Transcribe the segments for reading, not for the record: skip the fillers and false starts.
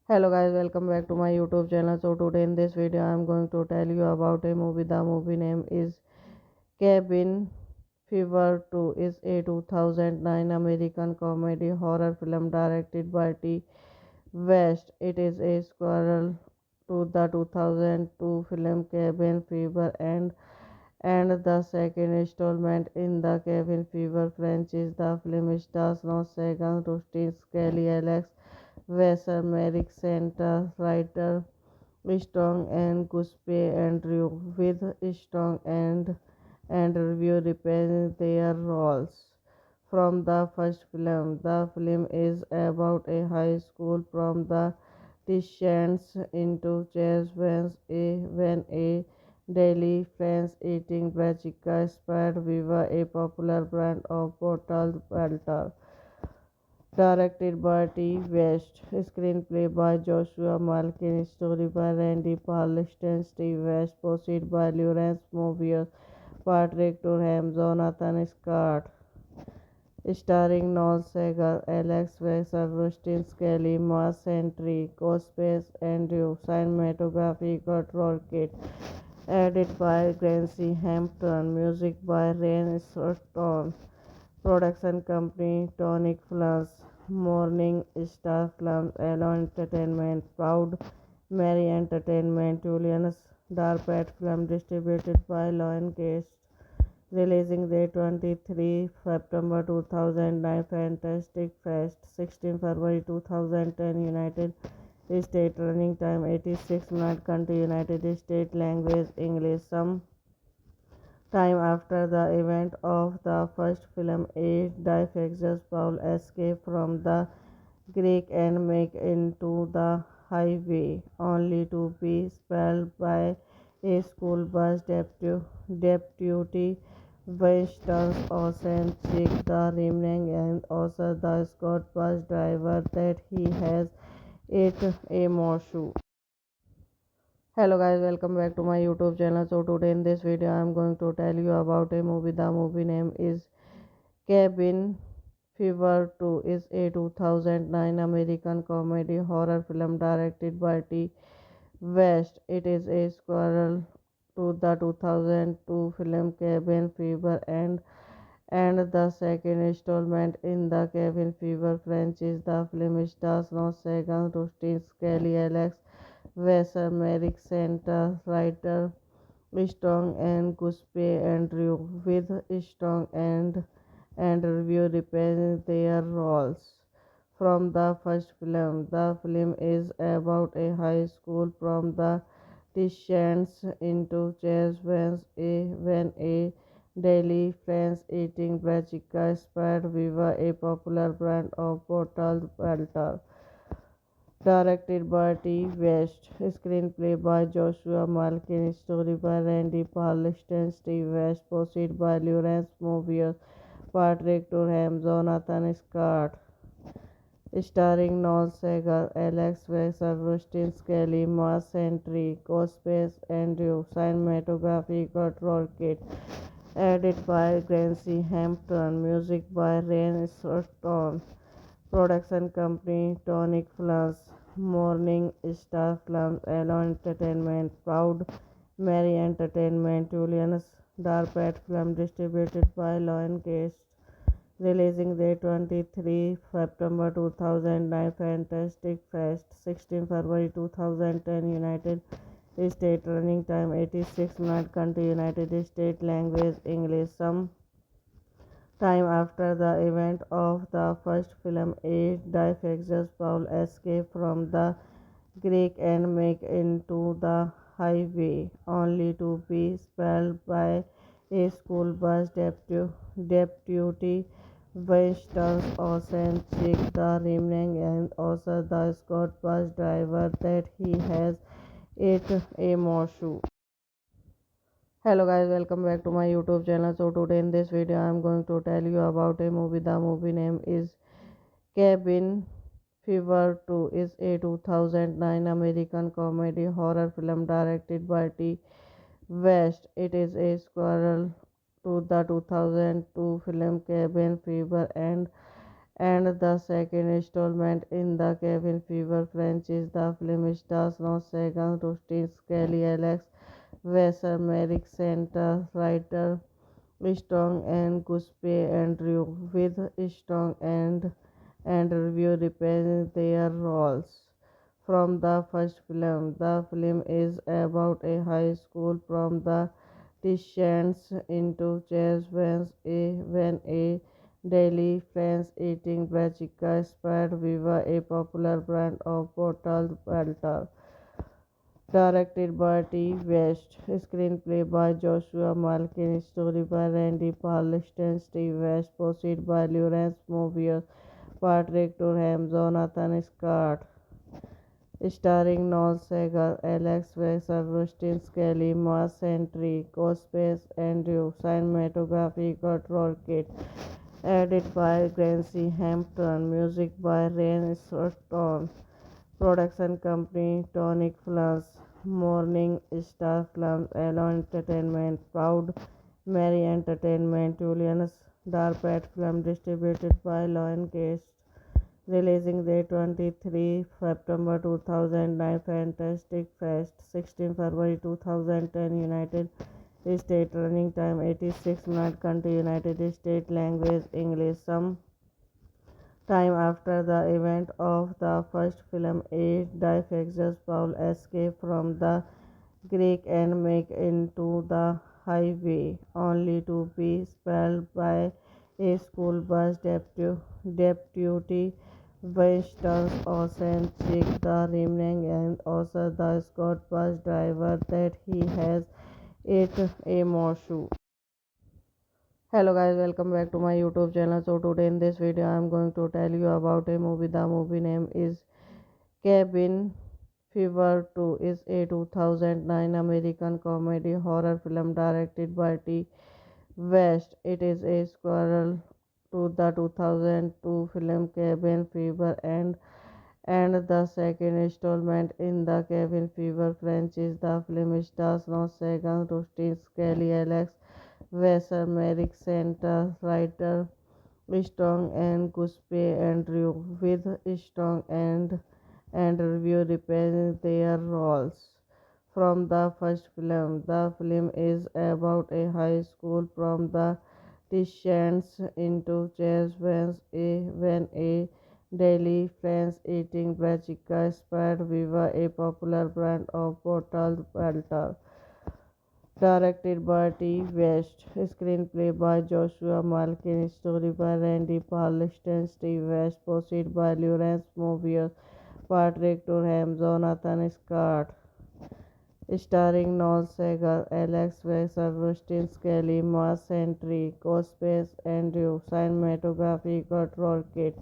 Hello guys, welcome back to my YouTube channel. So today in this video I am going to tell you about a movie. The movie name is Cabin Fever 2 is a 2009 American comedy horror film directed by T. West. It is a sequel to the 2002 film Cabin Fever and the second installment in the Cabin Fever franchise. The film stars Ross Sagan, Rustin Skelly, Alex Wesser, Merrick Santa, writer Strong and Guspe Andrew, with Strong and review reprising their roles from the first film. The film is about a high school prom that descends into chaos when a daily friends eating brassica inspired Viva, a popular brand of bottled water. Directed by T. West, screenplay by Joshua Malkin, story by Randy Parliston, Steve West, proceed by Lawrence Mobius, Patrick Durham, Jonathan Scott, starring Noel Segal, Alex Wexler, Rustin Skelly, Mars Sentry, Cospace Andrew, cinematography Kurt Rocket, edited by Gracie Hampton, music by Rain Sutton. Production company Tonic Films, Morning Star Films, Alone Entertainment, Proud Mary Entertainment, Julian's Darpet Film, distributed by Lion Gates. Releasing date 23 September 2009, Fantastic Fest, 16 February 2010, United States. Running time 86 minutes. Country United States. Language English. Some time after the event of the first film, a defectious Paul escapes from the Greek and make into the highway, only to be expelled by a school bus deputy. Winston's Ocean Chick, the remaining and also the Scott bus driver that he has ate a morsel. Hello guys, welcome back to my YouTube channel. So today in this video I am going to tell you about a movie. The movie name is Cabin Fever 2 is a 2009 American comedy horror film directed by T. West. It is a sequel to the 2002 film Cabin Fever and the second installment in the Cabin Fever franchise. The film stars Ross Sagan, Rustin Skelly, Alex Wesser, Merrick Santa, writer Strong and Guspe Andrew, with Strong and review reprising their roles from the first film. The film is about a high school prom that descends into chaos when a daily friends eating brassica inspired Viva, a popular brand of bottled water. Directed by T. West, screenplay by Joshua Malkin, story by Randy Parliston, Steve West, proceed by Lawrence Movier, Patrick Durham, Jonathan Scott, starring Noel Segal, Alex Wexler, Rustin Skelly, Mars Sentry, Cospace, Andrew, cinematography, Kurt Rocket, edited by Gracie Hampton, music by Ryan Sutton. Production company Tonic Films, Morning Star Films, Alone Entertainment, Proud Mary Entertainment, Julian's Darpat Film distributed by Lion Cast. Releasing date 23 September 2009, Fantastic Fest 16 February 2010, United States. Running time 86 minutes. Country United States. Language English. Some time after the event of the first film, a defectious Paul escapes from the Greek and make into the highway, only to be expelled by a school bus deputy. Winston Ocean check the remaining and also the Scott bus driver that he has ate a morsel. Hello guys, welcome back to my YouTube channel. So today in this video I am going to tell you about a movie. The movie name is Cabin Fever 2. Is a 2009 American comedy horror film directed by T. West. It is a sequel to the 2002 film Cabin Fever and the second installment in the Cabin Fever franchise. The film stars Ron Segan, Rustin Skelly, Alex Wesser, Merrick Center, writer Strong and Guspe Andrew with Strong and review reprising their roles from the first film. The film is about a high school prom that descends into chaos when a daily friends eating brassica spread Viva, a popular brand of bottled water. Directed by T. West, screenplay by Joshua Malkin, story by Randy Parliston, Steve West, proceed by Lawrence Movier, Patrick Durham, Jonathan Scott, starring Noel Segal, Alex Wexler, Rustin Skelly, Mars Sentry, Cospace, Andrew, cinematography, Kurt Rocket, edited by Gracie Hampton, music by Ryan Sutton. Production company Tonic Films, Morning Star Films, Alone Entertainment, Proud Mary Entertainment, Julian's Darpat Film distributed by Lion Cast. Releasing date 23 September 2009, Fantastic Fest 16 February 2010, United States. Running time 86 minutes. Country United States. Language English. Some time after the event of the first film, a defectious Paul escapes from the Greek and make into the highway, only to be expelled by a school bus deputy. Winston Ocean check the remaining and also the Scott bus driver that he has ate a morsel. Hello guys, welcome back to my YouTube channel. So today in this video I am going to tell you about a movie. The movie name is Cabin Fever 2. Is a 2009 American comedy horror film directed by T. West. It is a sequel to the 2002 film Cabin Fever and the second installment in the Cabin Fever franchise. The film stars Ron Segan, Rustin Skelly, Alex Wesser, Merrick Center, writer Strong and Guspe Andrew with Strong and review reprising their roles from the first film. The film is about a high school prom that descends into chaos when a daily friends eating brassica spread Viva, a popular brand of bottled water. Directed by T. West, screenplay by Joshua Malkin, story by Randy Parliston, Steve West, proceed by Lawrence Movier, Patrick Durham, Jonathan Scott, starring Noel Segal, Alex Wexler, Rustin Skelly, Mars Sentry, Cospace, Andrew, cinematography, Kurt Rocket,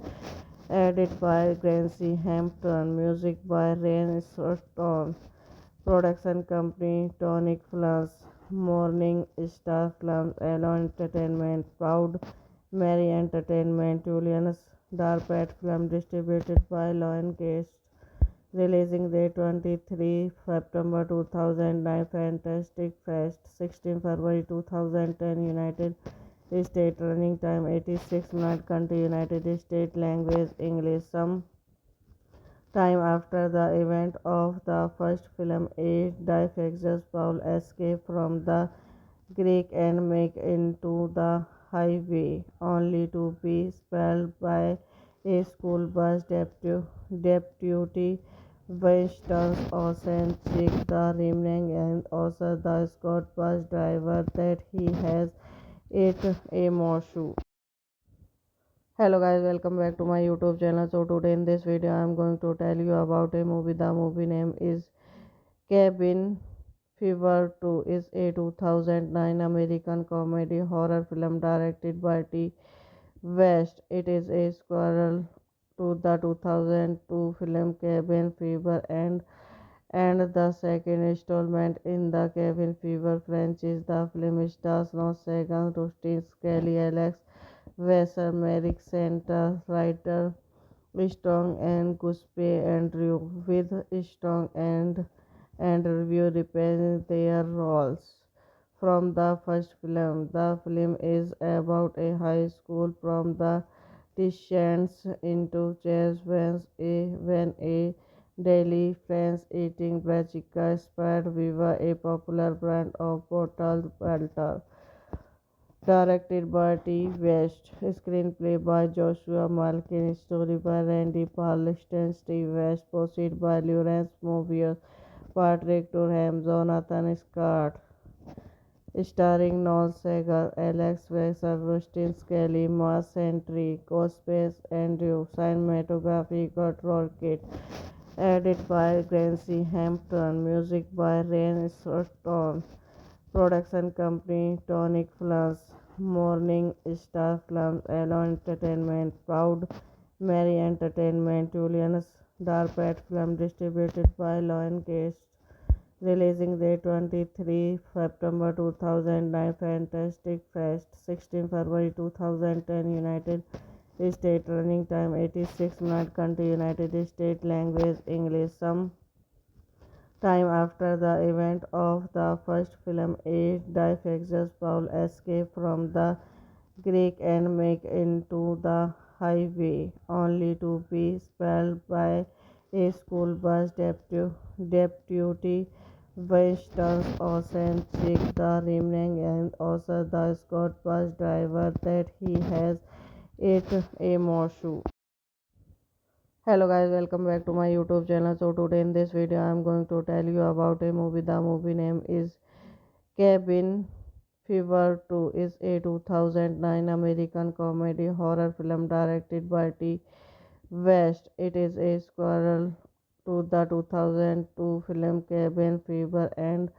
Edited by Gracie Hampton, music by Rain Stone, production company Tonic Films, Morning Star Films, Alone Entertainment, Proud Mary Entertainment, Julian's Darpat Film, distributed by Lion Gate. Releasing date 23 September 2009, Fantastic Fest 16 February 2010, United States. Running time 86 minutes. Country United States. Language English. Some time after the event of the first film, a defectious Paul escapes from the Greek and make into the highway, only to be expelled by a school bus deputy. Winston's Ocean check the remaining and also the Scott bus driver that he has ate a morsel. Hello guys, welcome back to my YouTube channel. So today in this video I am going to tell you about a movie. The movie name is Cabin Fever 2. Is a 2009 American comedy horror film directed by T. West. It is a sequel to the 2002 film Cabin Fever and the second installment in the Cabin Fever franchise. The film stars Ron Sagan, Rustin Skelly, Alex Wesser, Merrick Center, writer Strong and Guspe Andrew, with Strong and review reprising their roles from the first film. The film is about a high school prom that descends into chaos when a daily friends eating brassica spied Viva, a popular brand of bottled water. Directed by T. West, screenplay by Joshua Malkin, story by Randy Parliston, Steve West, proceed by Lawrence Mobius, Patrick Durham, Jonathan Scott, starring Noel Segal, Alex Wexler, Rustin Skelly, Mars Sentry, Cospace, Andrew, cinematography, Kurt Rocket, edited by Gracie Hampton, music by Rain Stone, production company Tonic Films, Morning Star Films, Alone Entertainment, Proud Mary Entertainment, Julian's Darpat Film, distributed by Lion Gate. Releasing date 23 September 2009, Fantastic Fest 16 February 2010, United States. Running time 86 minutes. Country United States. Language English. Some time after the event of the first film, a defectious Paul escapes from the Greek and make into the highway, only to be expelled by a school bus deputy. Winston's Ocean check the remaining and also the Scott bus driver that he has ate a morsel. Hello guys, welcome back to my YouTube channel. So today in this video I am going to tell you about a movie. The movie name is Cabin Fever 2. Is a 2009 American comedy horror film directed by T. West. It is a sequel to the 2002 film Cabin Fever and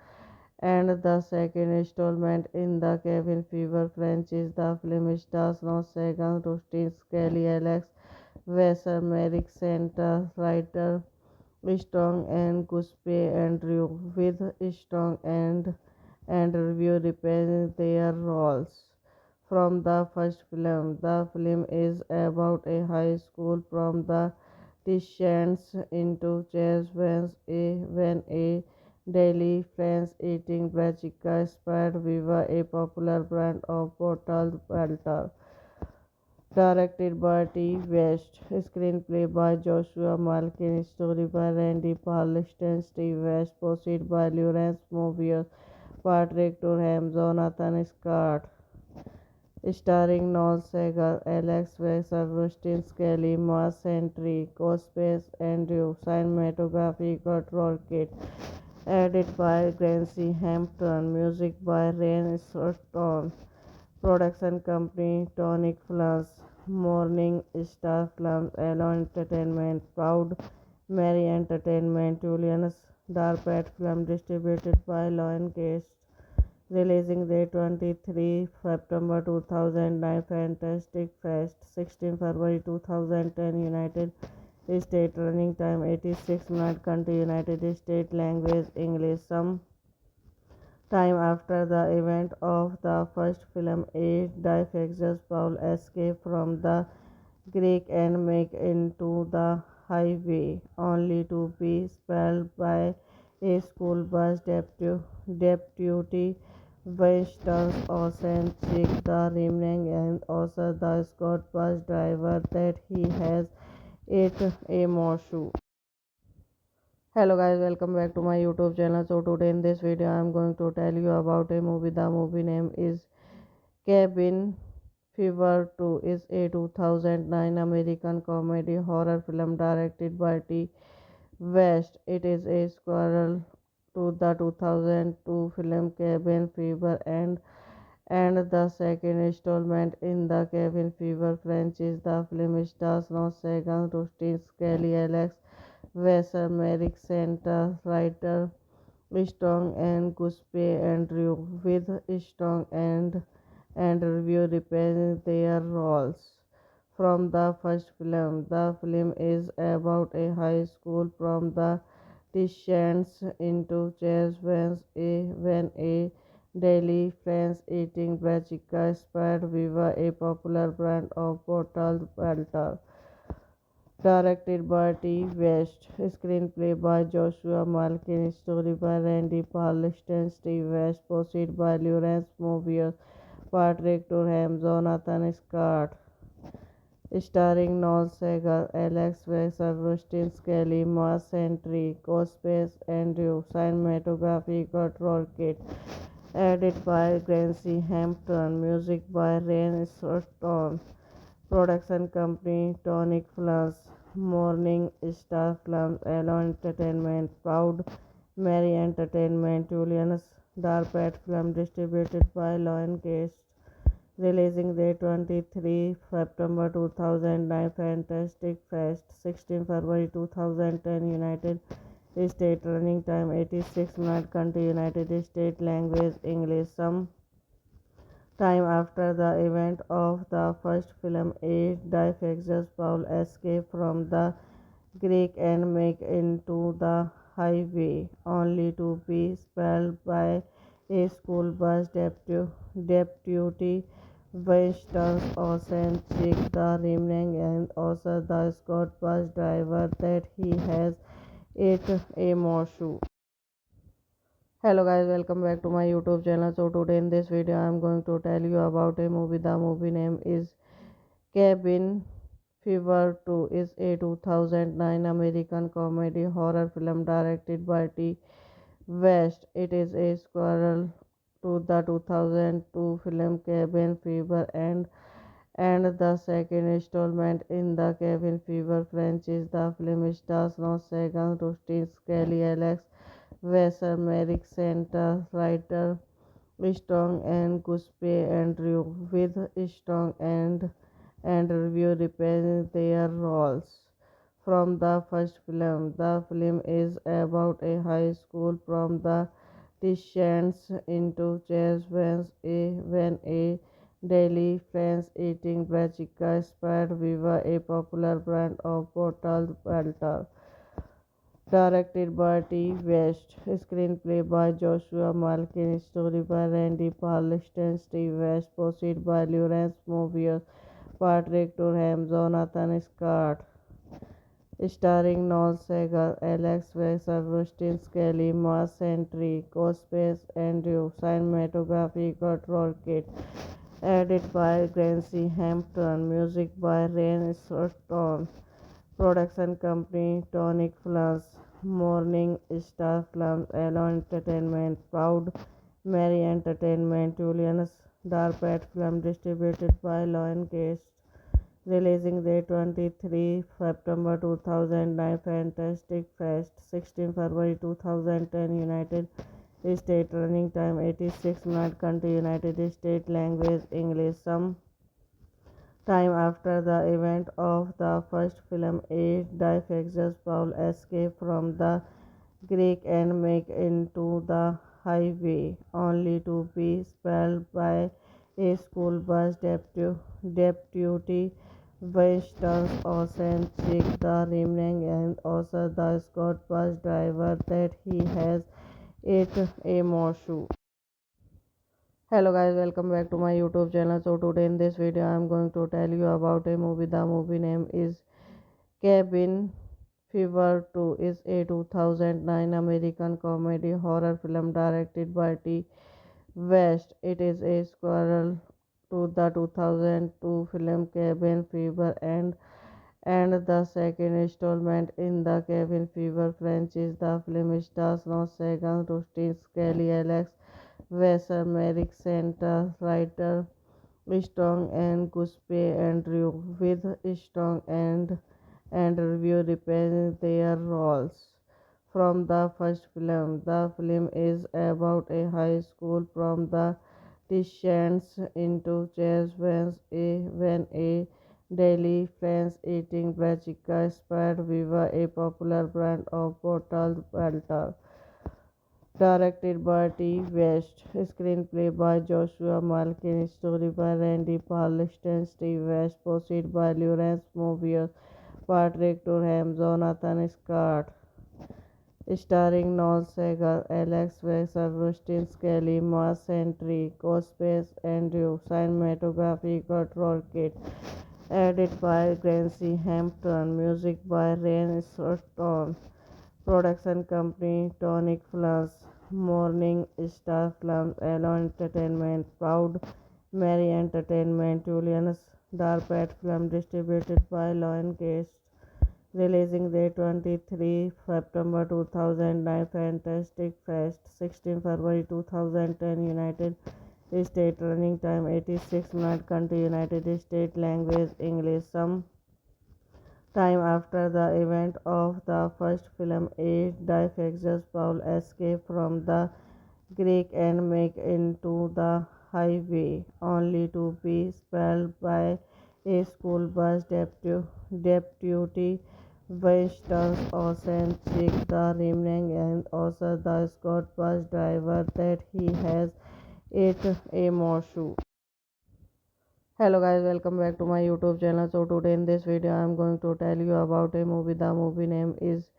the second installment in the Cabin Fever franchise. The film stars Ron Sagan, Rustin Skelly, Alex Wesser, Merrick Center, writer Strong and Guspe Andrew, with Strong and review reprising their roles from the first film. The film is about a high school prom that descends into chaos when a daily friends eating brassica spied Viva, a popular brand of bottled water. Directed by T. West, screenplay by Joshua Malkin, story by Randy Parliston, Steve West, proceed by Lawrence Mobius, Patrick Durham, Jonathan Scott, starring Noel Segal, Alex Wexler, Rustin Skelly, Mars Sentry, Cospace, Andrew, cinematography, Kurt Rocket, edited by Gracie Hampton, music by Rain Stone, production company Tonic Films, Morning Star Films, Alone Entertainment, Proud Mary Entertainment, Julian's Darpat Film, distributed by Lion Gate. Releasing date 23 September 2009, Fantastic Fest 16 February 2010, United States. Running time 86 minutes. Country United States. Language English. Some time after the event of the first film, a defectious Paul escapes from the Greek and make into the highway, only to be expelled by a school bus deputy. Winston's Ocean check the remaining and also the Scott bus driver that he has ate a morsel. Hello guys, welcome back to my YouTube channel. So today in this video I am going to tell you about a movie. The movie name is Cabin Fever 2 is a 2009 American comedy horror film directed by T. West. It is a sequel to the 2002 film Cabin Fever and the second installment in the Cabin Fever franchise. The film stars Ron Sagan, Rustin Skelly, Alex Wesser, Merrick Santa, writer Strong and Guspe Andrew, with Strong and review reprising their roles from the first film. The film is about a high school from the descends into chairs when a daily friends eating brassica spired Viva, a popular brand of bottled water. Directed by T. West, screenplay by Joshua Malkin, story by Randy Parliston, Steve West, proceed by Lawrence Mobius, Patrick Durham, Jonathan Scott, starring Noel Segal, Alex Wexler, Rustin Skelly, Mars Sentry, Cospace Andrew, cinematography Kurt Rocket, edited by Gracie Hampton, music by Ryan Sutton, production company Tonic Films, Morning Star Films, Alone Entertainment, Proud Mary Entertainment, Julian's Darpet Film, distributed by Lion Cast. Releasing date 23 September 2009, Fantastic Fest 16 February 2010, United States. Running time 86 minutes. Country United States. Language English. Some time after the event of the first film, a defectious Paul escapes from the Greek and make into the highway, only to be expelled by a school bus deputy. Winston's Ocean check the remaining and also the Scott bus driver that he has ate a morsel. Hello guys, welcome back to my YouTube channel. So today in this video I am going to tell you about a movie. The movie name is Cabin Fever 2 is a 2009 American comedy horror film directed by T. West. It is a sequel to the 2002 film Cabin Fever and the second installment in the Cabin Fever franchise. The film stars Ron Sagan, Rustin Skelly, Alex Wesser, Merrick Santa, writer Strong and Guspe Andrew, with Strong and review reprising their roles from the first film. The film is about a high school from the descends into chairs when a daily friends eating brassica spired Viva, a popular brand of bottled water. Directed by T. West, screenplay by Joshua Malkin, story by Randy Parliston, Steve West, proceed by Lawrence Mobius, Patrick Durham, Jonathan Scott, starring Noel Segal, Alex Wexler, Rustin Skelly, Mars Sentry, Cospace Andrew, cinematography Kurt Rocket, edited by Gracie Hampton, music by Ryan Sutton, production company Tonic Films, Morning Star Films, Alone Entertainment, Proud Mary Entertainment, Julian's Darpet Film, distributed by Lion Cast. Releasing date 23 September 2009, Fantastic Fest 16 February 2010, United States. Running time 86 minutes. Country United States. Language English. Some time after the event of the first film, a defectious Paul escapes from the Greek and make into the highway, only to be spelled by a school bus deputy Winston Ocean check the remaining and also the Scott bus driver that he has it a more shoe. Hello guys, welcome back to my YouTube channel. So today in this video I am going to tell you about a movie. The movie name is Cabin Fever 2 is a 2009 American comedy horror film directed by T. West. It is a sequel to the 2002 film Cabin Fever and the second installment in the Cabin Fever franchise. The film stars Ron Sagan, Rustin Skelly, Alex Wasser, Merrick Santa, writer Strong and Guspe Andrew, with Strong and review reprising their roles from the first film. The film is about a high school prom that descends into chaos when a daily friends eating brachica inspired Viva, a popular brand of bottled water. Directed by T. West, screenplay by Joshua Malkin, story by Randy Parliston, Steve West, proceed by Lawrence Mobius, Patrick Durham, Jonathan Scott, starring Noel Segal, Alex Wexler, Rustin Skelly, Mars Sentry, Cospace Andrew, cinematography Kurt Rocket, edited by Gracie Hampton, music by Ryan Stone. Production company Tonic Films, Morning Star Films, Alone Entertainment, Proud Mary Entertainment, Julian's Darpat Film distributed by Lion Gates. Releasing date 23 September 2009, Fantastic Fest 16 February 2010, United States. Running time 86 minutes. Country United States. Language English. Some time after the event of the first film, a defectious Paul escapes from the Greek and make into the highway, only to be expelled by a school bus deputy Winston Ocean check the remaining and also the Scott bus driver that he has it a more shoe. Hello guys, welcome back to my YouTube channel. So today in this video I am going to tell you about a movie. The movie name is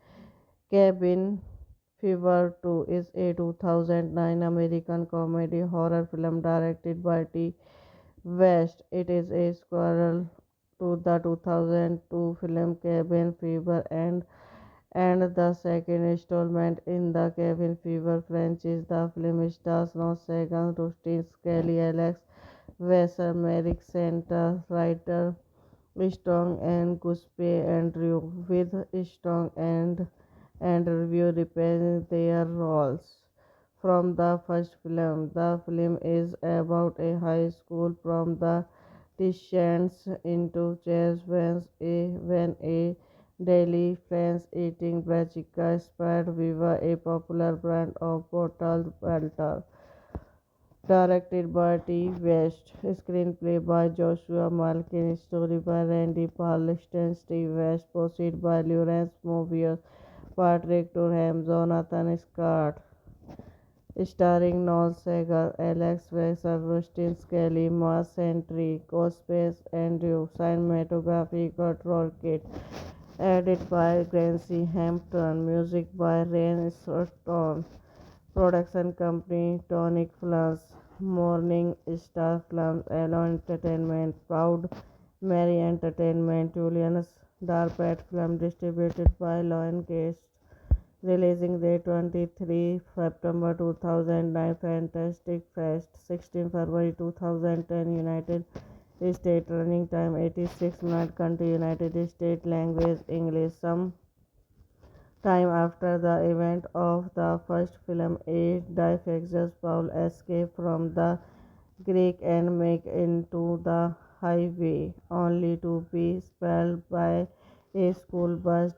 Cabin Fever 2 is a 2009 American comedy horror film directed by T. West. It is a sequel to the 2002 film Cabin Fever and the second installment in the Cabin Fever franchise. The film stars Ron Sagan, Rustin Skelly, Alex Wasser, Merrick Santa, writer Strong and Guspe Andrew, with Strong and review reprising their roles from the first film. The film is about a high school prom that descends into chaos when a daily friends eating brachica inspired Viva, a popular brand of bottled water. Directed by T. West, screenplay by Joshua Malkin, story by Randy Parliston, Steve West, proceed by Lawrence Mobius, Patrick Durham, Jonathan Scott, starring Noel Segal, Alex Wexler, Rustin Skelly, Mars Sentry, Cospace Andrew, cinematography Kurt Rocket, edited by Gracie Hampton, music by Ryan Stone. Production company Tonic Films, Morning Star Films, Alone Entertainment, Proud Mary Entertainment, Julian's Darpat Film distributed by Lion Gates. Releasing date 23 September 2009, Fantastic Fest 16 February 2010, United States. Running time 86 minutes. Country United States. Language English. Some time after the event of the first film, a defectious Paul escapes from the Greek and make into the highway, only to be expelled by a school bus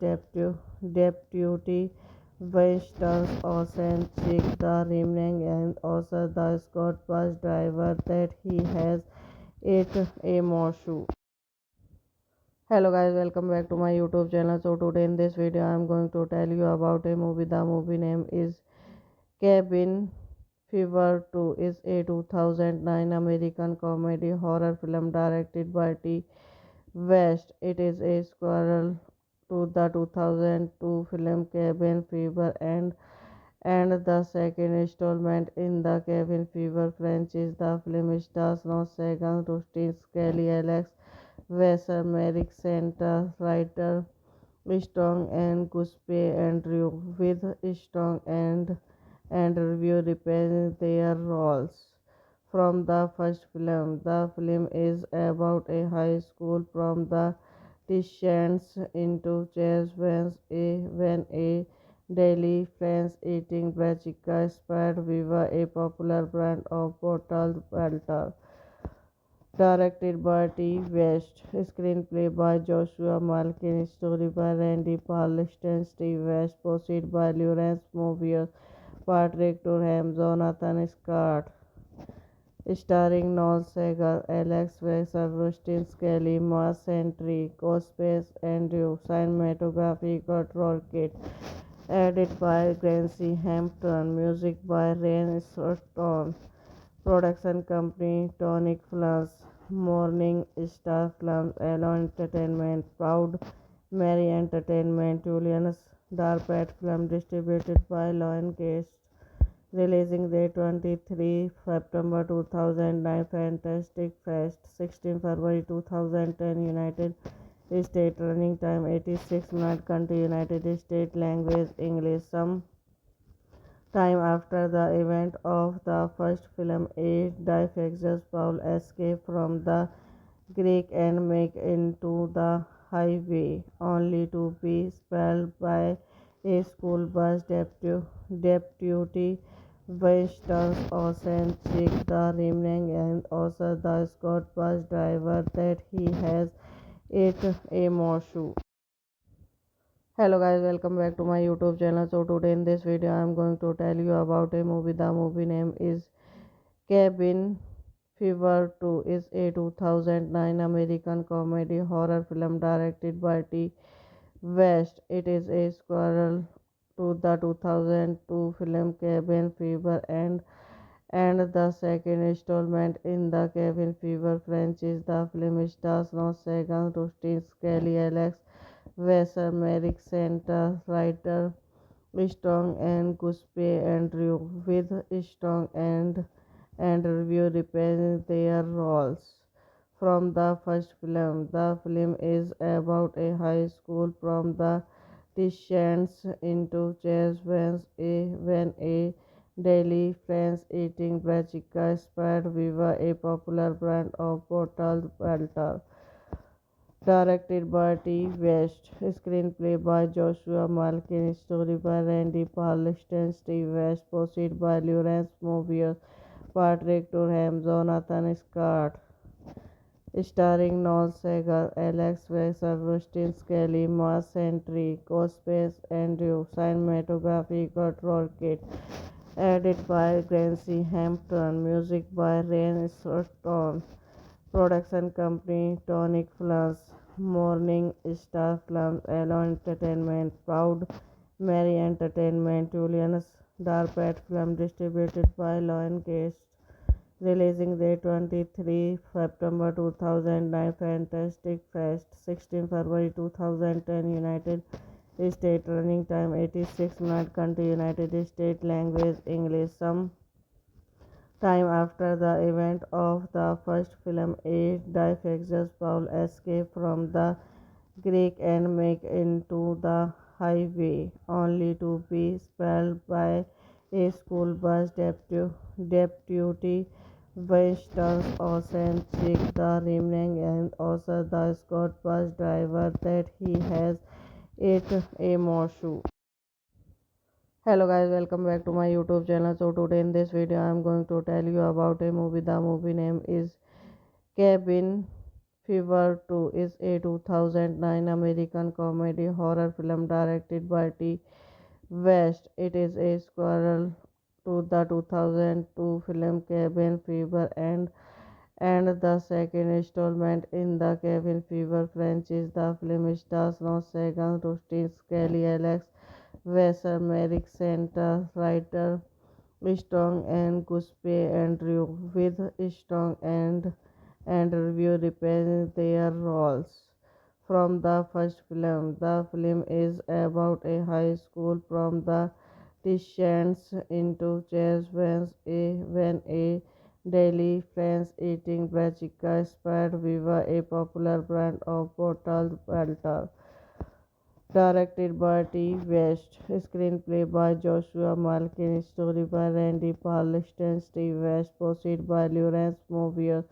deputy Winston Ocean check the remaining and also the Scott bus driver that he has it a more shoe. Hello guys, welcome back to my YouTube channel. So today in this video I am going to tell you about a movie. The movie name is Cabin Fever 2 is a 2009 American comedy horror film directed by T. West. It is a sequel to the 2002 film Cabin Fever and the second installment in the Cabin Fever franchise. The film stars Ron Sagan, Rustin Skelly, Alex Vesser, Merrick Santa, writer Strong and Guspe Andrew, with Strong and review reprising their roles from the first film. The film is about a high school prom that descends into chaos when a daily friends eating brassica spread Viva, a popular brand of bottled water. Directed by T. West, screenplay by Joshua Malkin, story by Randy Parliston, Steve West, proceed by Lawrence Mobius, Patrick Durham, Jonathan Scott, starring Noel Segal, Alex Wexler, Rustin Skelly, Mars Sentry, Cospace, Andrew, cinematography, Kurt Rocket, edited by Gracie Hampton, music by Rain Sutton, production company Tonic Films, Morning Star Films, Alone Entertainment, Proud Mary Entertainment, Julian's Darpet Film, distributed by Lion Gates. Releasing date 23 September 2009, Fantastic Fest 16 February 2010, United States. Running time 86 minutes. Country United States. Language English. Some time after the event of the first film, a defectious Paul escapes from the Greek and make into the highway, only to be expelled by a school bus deputy. Winston's Ocean check the remaining and also the Scott bus driver that he has ate a morsel. Hello guys, welcome back to my YouTube channel. So today in this video I am going to tell you about a movie. The movie name is Cabin Fever 2 is a 2009 American comedy horror film directed by T. West. It is a sequel to the 2002 film Cabin Fever and the second installment in the Cabin Fever franchise. The film stars Ron Sagan, Rustin Skelly, Alex Vesser, Merrick Santa, writer Strong and Guspe Andrew, with Strong and review reprising their roles from the first film. The film is about a high school prom that descends into chaos when a daily friends eating brassica spread Viva, a popular brand of bottled water. Directed by T. West, screenplay by Joshua Malkin, story by Randy Parliston, Steve West, proceed by Lawrence Mobius, Patrick Durham, Jonathan Scott, starring Noel Segal, Alex Wexler, Rustin Skelly, Mars Sentry, Cospace, Andrew, cinematography, Kurt Rocket, edited by Gracie Hampton, music by Rain Sutton, production company Tonic Films, Morning Star Films, Alone Entertainment, Proud Mary Entertainment, Julian's Darpet Film, distributed by Lion Gates. Releasing date 23 September 2009, Fantastic Fest 16 February 2010, United States. Running time 86 minutes. Country United States. Language English. Some time after the event of the first film, a defectious Paul escapes from the Greek and make into the highway, only to be expelled by a school bus deputy. Winston's Ocean check the remaining and also the Scott bus driver that he has ate a morsel. Hello guys, welcome back to my YouTube channel. So today in this video I am going to tell you about a movie. The movie name is Cabin Fever 2 is a 2009 American comedy horror film directed by T. West. It is a sequel to the 2002 film Cabin Fever and the second installment in the Cabin Fever franchise. The film stars Ron Sagan, Rustin Skelly, Alex Vesser, Merrick Santa, writer Strong and Guspe and Ryu with Strong and Ryu reprising their roles from the first film. The film is about a high school prom that descends into chaos when a daily friends eating brachica inspired Viva, a popular brand of bottled water. Directed by T. West, screenplay by Joshua Malkin, story by Randy Parliston, Steve West, proceed by Lawrence Mobius,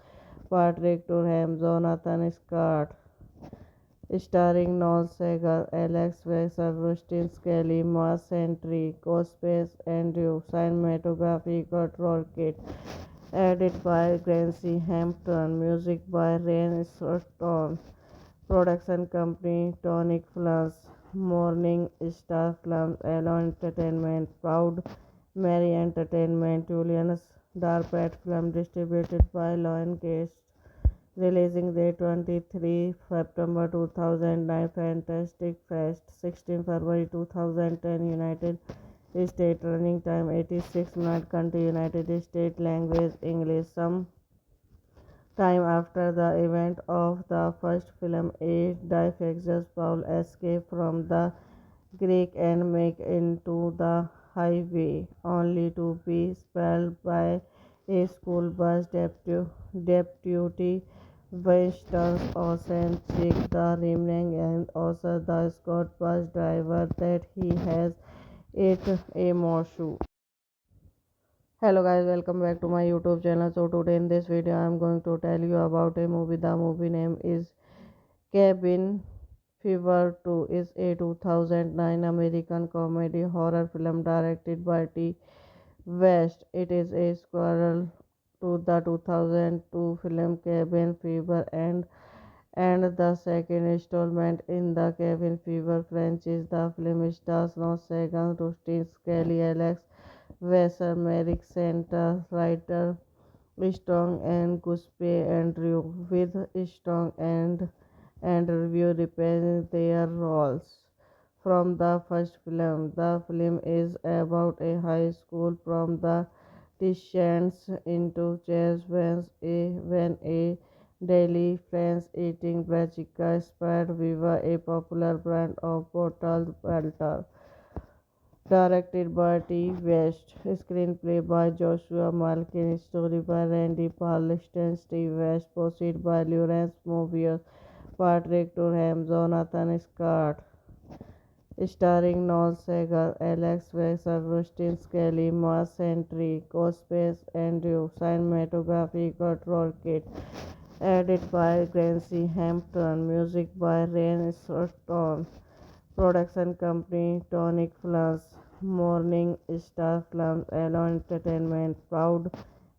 Patrick Durham, Jonathan Scott, starring Noel Segal, Alex Wexler, Rustin Skelly, Mars Sentry, Cospace, Andrew, cinematography, Kurt Rocket, edited by Gracie Hampton, music by Ryan Stone. Production company Tonic Films, Morning Star Films, Alone Entertainment, Proud Mary Entertainment, Julian's Darpat Film distributed by Lion Gate. Releasing date 23 September 2009, Fantastic Fest 16 February 2010, United States. Running time 86 minutes. Country United States. Language English. Some time after the event of the first film, a defectious Paul escapes from the Greek and make into the highway, only to be expelled by a school bus deputy. Winston Ocean check the remaining and also the Scott bus driver that he has ate a morsel. Hello guys, welcome back to my YouTube channel. So today in this video I am going to tell you about a movie. The movie name is Cabin Fever 2 is a 2009 American comedy horror film directed by T. West. It is a sequel to the 2002 film Cabin Fever and the second installment in the Cabin Fever franchise. The film stars Noah Segan, Rustin Skelly, Alex Wesser, Merrick Center, writer Strong and Guspe Andrew with Strong and Review reprising their roles from the first film. The film is about a high school prom that descends into chaos when a daily friends eating brachica inspired Viva, a popular brand of bottled water. Directed by T. West, screenplay by Joshua Malkin, story by Randy Parliston, Steve West, proceed by Lawrence Mobius, Patrick Durham, Jonathan Scott, starring Noel Segal, Alex Wexler, Rustin Skelly, Mars Sentry, Cospace, Andrew, cinematography, Kurt Rocket, edited by Gracie Hampton, music by Ryan Stone. Production company Tonic Films, Morning Star Films, Alone Entertainment, Proud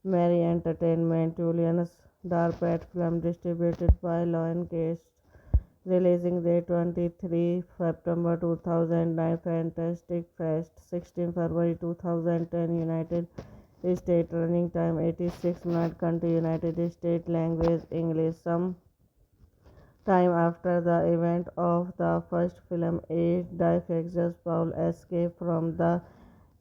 Mary Entertainment, Julian's Darpat Film distributed by Lion Gate. Releasing date 23 September 2009, Fantastic Fest 16 February 2010, United States. Running time 86 minutes. Country United States. Language English. Some time after the event of the first film, a defectious Paul escapes from the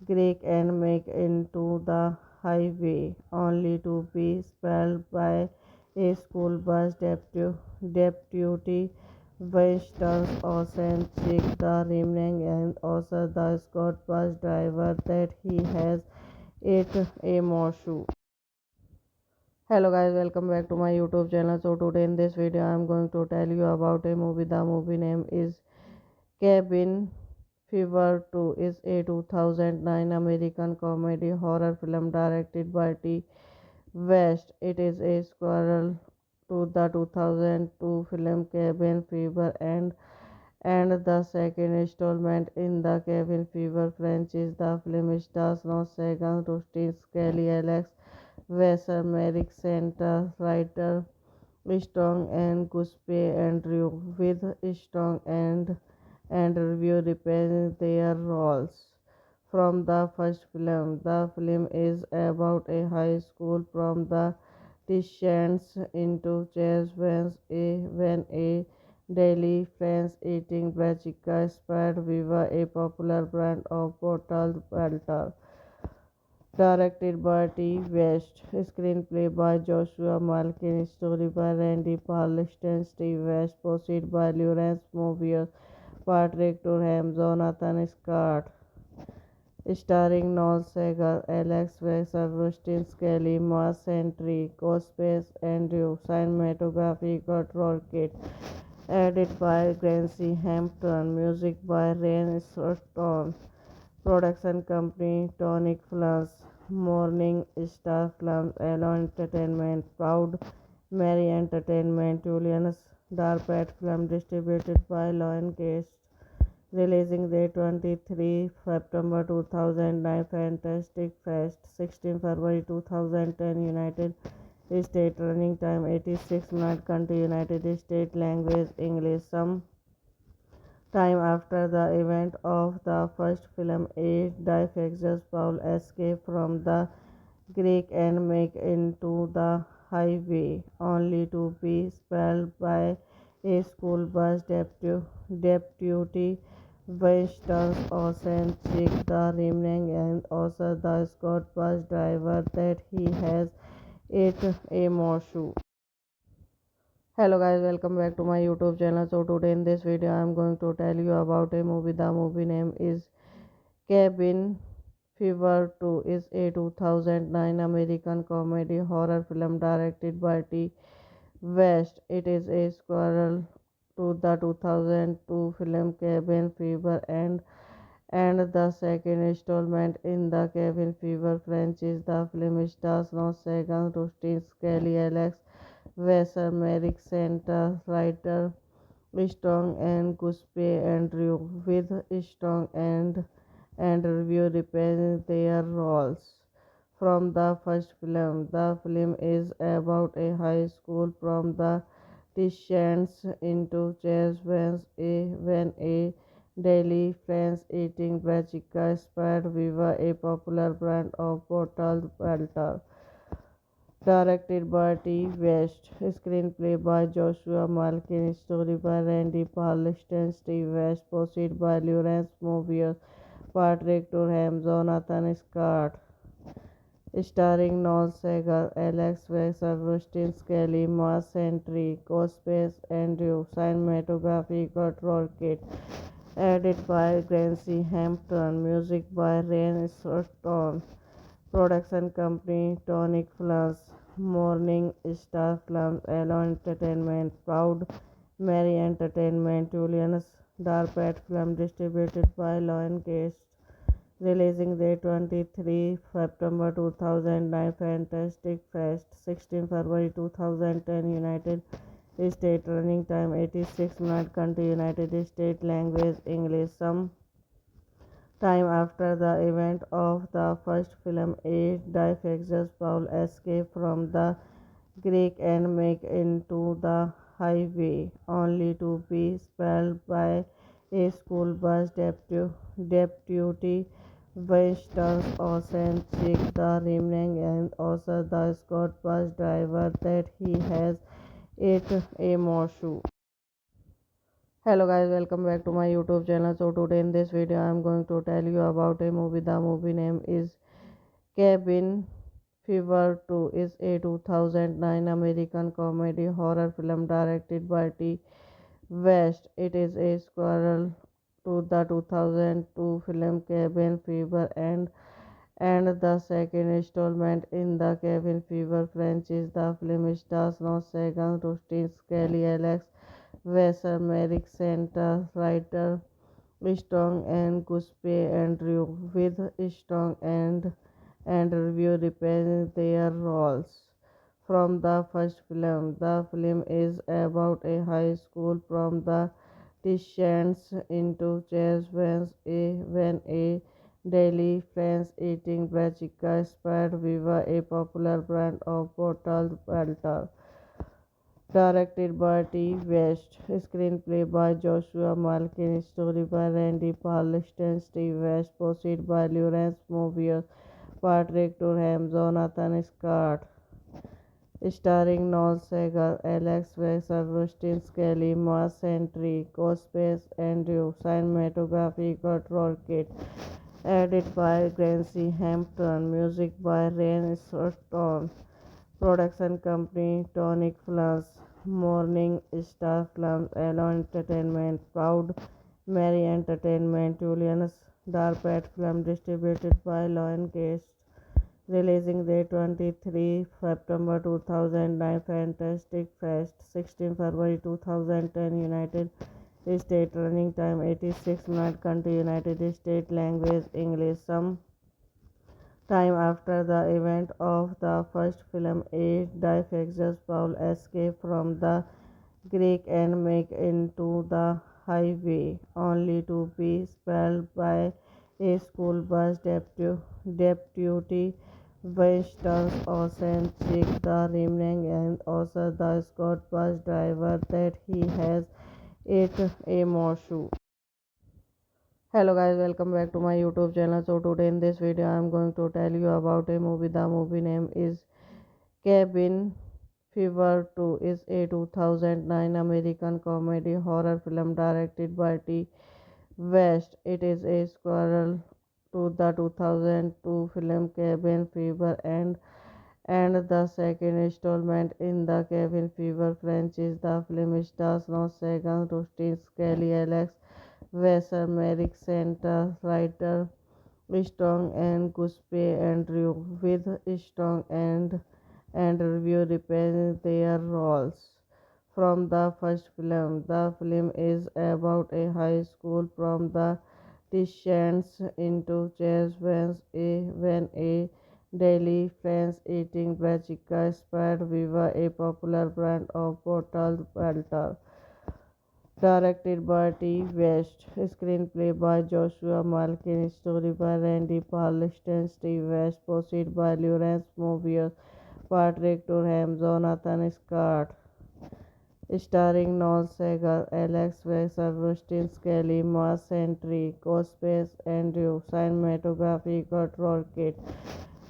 Greek and make into the highway, only to be expelled by a school bus deputy. Winston Ocean check the remaining and also the Scott bus driver that he has ate a morsel. Hello guys, welcome back to my YouTube channel. So today in this video I am going to tell you about a movie. The movie name is Cabin Fever 2 is a 2009 American comedy horror film directed by T. West. It is a sequel to the 2002 film Cabin Fever and the second installment in the Cabin Fever franchise. The film stars Noah Segan, Rustin Skelly, Alex Wesser, Merrick Center, writer Strong and Guspe Andrew with Strong and Review reprising their roles from the first film. The film is about a high school prom that descends into chaos when a daily friends eating brachica inspired Viva, a popular brand of bottled water. Directed by T. West, screenplay by Joshua Malkin, story by Randy Parliston, Steve West, proceed by Lawrence Mobius, Patrick Durham, Jonathan Scott, starring Noel Segal, Alex Wexler, Rustin Skelly, Mars Sentry, Cospace, Andrew, cinematography, Kurt Rocket, edited by Gracie Hampton, music by Rain Sutton. Production company Tonic Films, Morning Star Films, Alone Entertainment, Proud Mary Entertainment, Julian's Darpat Film distributed by Lion Cast. Releasing date 23 September 2009, Fantastic Fest 16 February 2010, United States. Running time 86 minutes. Country United States. Language English. Some time after the event of the first film, a defectious Paul escapes from the Greek and make into the highway, only to be expelled by a school bus deputy. Winston Ocean check the remaining and also the Scott bus driver that he has ate a morsel. Hello guys, welcome back to my YouTube channel. So today in this video I am going to tell you about a movie. The movie name is Cabin Fever 2 is a 2009 American comedy horror film directed by T. West. It is a sequel to the 2002 film Cabin Fever and the second installment in the Cabin Fever franchise. The film stars Ron Segan, Rustin Skelly, Alex Wesser, Merrick Center, writer Strong and Guspe Andrew, with Strong and review reprising their roles from the first film. The film is about a high school from the descends into chairs when a daily friends eating brassica spread Viva, a popular brand of bottled water. Directed by T. West, screenplay by Joshua Malkin, story by Randy Parliston, Steve West, proceed by Lawrence Mobius, Patrick Durham, Jonathan Scott, starring Noel Segal, Alex Wexler, Rustin Skelly, Mars Sentry, Cospace, Andrew, cinematography, Kurt Rocket, edited by Gracie Hampton, music by Rain Sutton. Production company Tonic Films, Morning Star Films, Alone Entertainment, Proud Mary Entertainment, Julian's Darpat Film distributed by Lion Cast. Releasing date 23 September 2009, Fantastic Fest 16 February 2010, United States. Running time 86 minutes. Country United States. Language English. Some time after the event of the first film, a defectious Paul escapes from the Greek and make into the highway, only to be expelled by a school bus deputy. Winston Ocean check the remaining and also the Scott bus driver that he has ate a morsel. Hello guys, welcome back to my YouTube channel. So today in this video I am going to tell you about a movie. The movie name is Cabin Fever 2 is a 2009 American comedy horror film directed by T. West. It is a sequel to the 2002 film Cabin Fever and the second installment in the Cabin Fever franchise. The film stars Ron Segan, Rustin Skelly, Alex Wesser, Merrick Center, writer Strong and Guspe Andrew, with Strong and review reprising their roles from the first film. The film is about a high school from the descends into chairs when a daily friends eating brassica spread Viva, a popular brand of bottled water. Directed by T. West, screenplay by Joshua Malkin, story by Randy Parliston, Steve West, proceed by Lawrence Mobius, Patrick Durham, Jonathan Scott, starring Noel Segal, Alex Wexler, Rustin Skelly, Mars Sentry, Cospace, Andrew, cinematography, Kurt Rocket, Edited by Gracie Hampton, music by Ryan Stone, production company Tonic Films, Morning Star Films, Alone Entertainment, Proud Mary Entertainment, Julian's Darpet Film, distributed by Lion Cast, releasing date 23 September 2009, Fantastic Fest, 16 February 2010, United States, running time 86 minutes, country United States, language English. Some time after the event of the first film, a defectious Paul escapes from the Greek and make into the highway, only to be expelled by a school bus deputy Winston Ocean check the remaining and also the Scott bus driver that he has ate a morsel. Hello guys, welcome back to my YouTube channel. So today in this video I am going to tell you about a movie. The movie name is Cabin Fever 2 is a 2009 American comedy horror film directed by T. West. It is a sequel to the 2002 film Cabin Fever and the second installment in the Cabin Fever franchise. The film stars Ron Sagan, Rustin Skelly, Alex Wesser, Merrick Santa, writer Strong and Guspe Andrew, with Strong and review reprising their roles from the first film. The film is about a high school prom that descends into chaos when a daily friends eating brassica spied Viva, a popular brand of bottled water. Directed by T. West, screenplay by Joshua Malkin, story by Randy Parliston, Steve West, proceed by Lawrence Mobius, Patrick Durham, Jonathan Scott, starring Noel Segal, Alex Wexler, Rustin Skelly, Mars Sentry, Cospace Andrew, cinematography Kurt Rocket,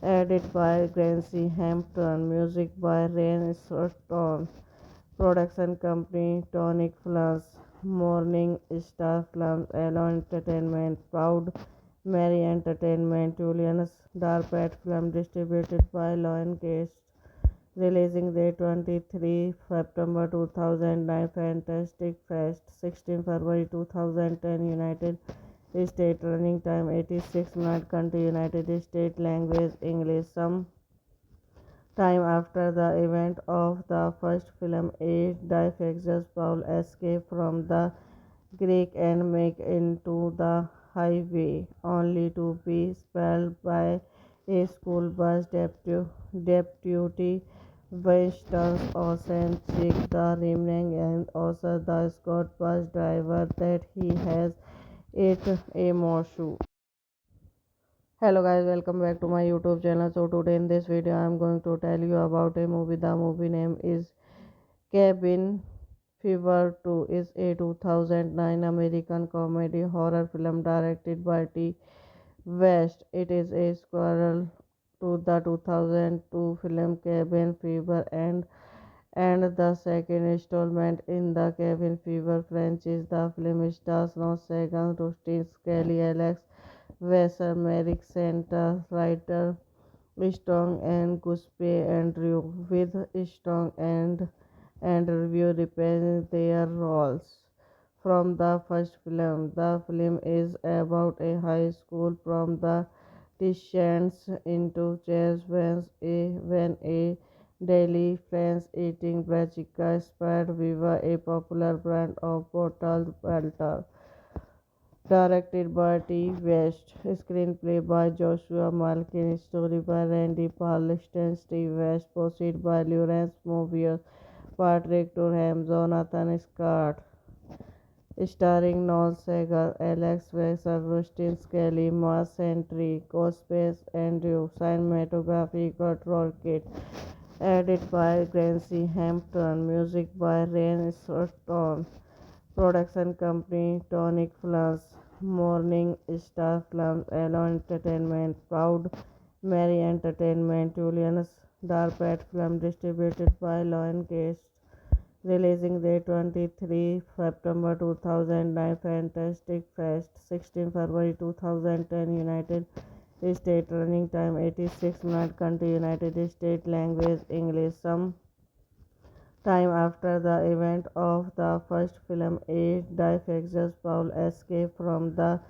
edited by Gracie Hampton, music by Ryan Stone, production company Tonic Films, Morning Star Films, Alone Entertainment, Proud Mary Entertainment, Julian's Darpet Film, distributed by Lion Cast, releasing date 23 September 2009, Fantastic Fest, 16 February 2010, United States, running time 86 minutes, country United States, language English. Some time after the event of the first film, a defectious Paul escapes from the Greek and make into the highway, only to be expelled by a school bus deputy Winston Ocean check the remaining and also the Scott bus driver that he has ate a morsel. Hello guys, welcome back to my YouTube channel. So today in this video I am going to tell you about a movie. The movie name is Cabin Fever 2 is a 2009 American comedy horror film directed by T. West. It is a sequel to the 2002 film Cabin Fever and the second installment in the Cabin Fever franchise. The film stars Ron Sagan, Rustin Skelly, Alex Wesser, Merrick Santa, writer Strong and Guspe Andrew, with Strong and review reprising their roles from the first film. The film is about a high school prom that descends into chaos when a daily friends eating brassica spied Viva, a popular brand of bottled water. Directed by T. West, screenplay by Joshua Malkin, story by Randy Parliston, Steve West, proceed by Lawrence Mobius, Patrick Durham, Jonathan Scott, starring Noel Segal, Alex Wexler, Rustin Skelly, Mars Sentry, Cospace Andrew, cinematography Kurt Rocket, edited by Gracie Hampton, music by Ryan Stone, production company Tonic Films, Morning Star Films, Alone Entertainment, Proud Mary Entertainment, Julian's Darpet Film, distributed by Lion Cast, Releasing date 23 September 2009, Fantastic Fest 16 February 2010, United States. Running time 86 minutes. Country United States. Language English. Some time after the event of the first film, a defectious Paul escapes from the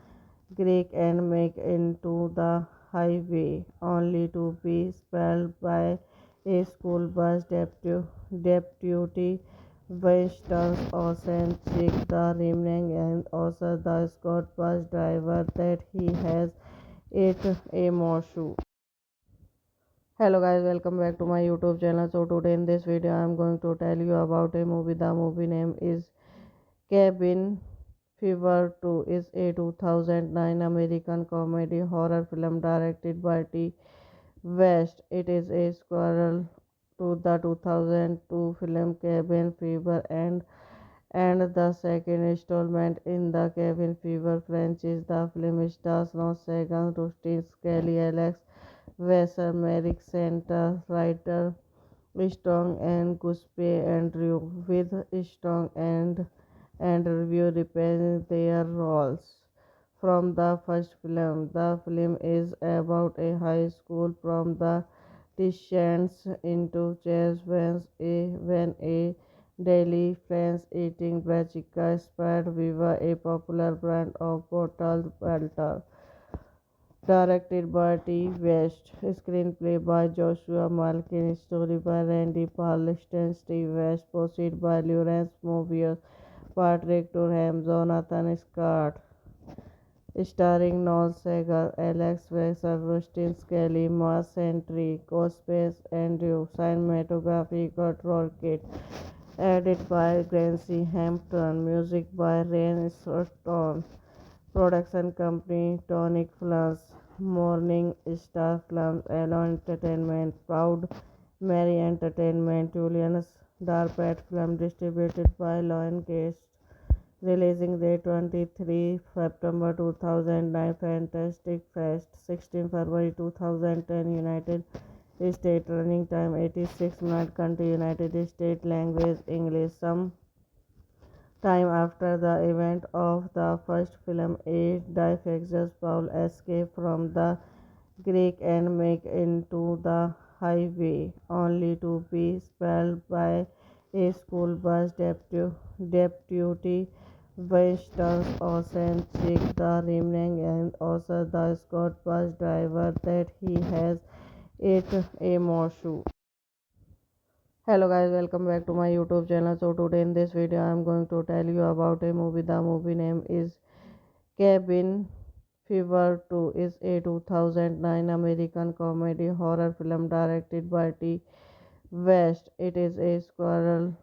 Greek and make into the highway, only to be expelled by a school bus deputy. Winston's Ocean check the remaining and also the Scott bus driver that he has ate a morsel. Hello guys, welcome back to my YouTube channel. So today in this video I am going to tell you about a movie. The movie name is Cabin Fever 2 is a 2009 American comedy horror film directed by T. West. It is a sequel to the 2002 film Cabin Fever and the second installment in the Cabin Fever franchise. The film stars Ron Sagan, Rustin Skelly, Alex Wesser, Merrick Center, writer Strong and Guspe Andrew, with Strong and review reprising their roles from the first film. The film is about a high school prom that descends into chaos when a daily friends eating brachica spread Viva, a popular brand of bottled water. Directed by T. West, screenplay by Joshua Malkin, story by Randy Parliston, Steve West, proceed by Lawrence Mobius, Patrick Durham, Jonathan Scott, starring Noel Segal, Alex Wexler, Rustin Skelly, Mars Sentry, Cospace Andrew, cinematography Control Kit, edited by Gracie Hampton, music by Rain Stone. Production company Tonic Films, Morning Star Films, Alone Entertainment, Proud Mary Entertainment, Julian's Darpet Film, distributed by Lion Cast. Releasing date 23 September 2009, Fantastic Fest 16 February 2010, United States. Running time 86 minutes. Country United States. Language English. Some time after the event of the first film, a defectious Paul escapes from the Greek and make into the highway, only to be expelled by a school bus deputy. Winston's Ocean check the remaining and also the Scott bus driver that he has ate a morsel. Hello guys, welcome back to my YouTube channel. So today in this video I am going to tell you about a movie. The movie name is Cabin Fever 2 is a 2009 American comedy horror film directed by T. West. It is a sequel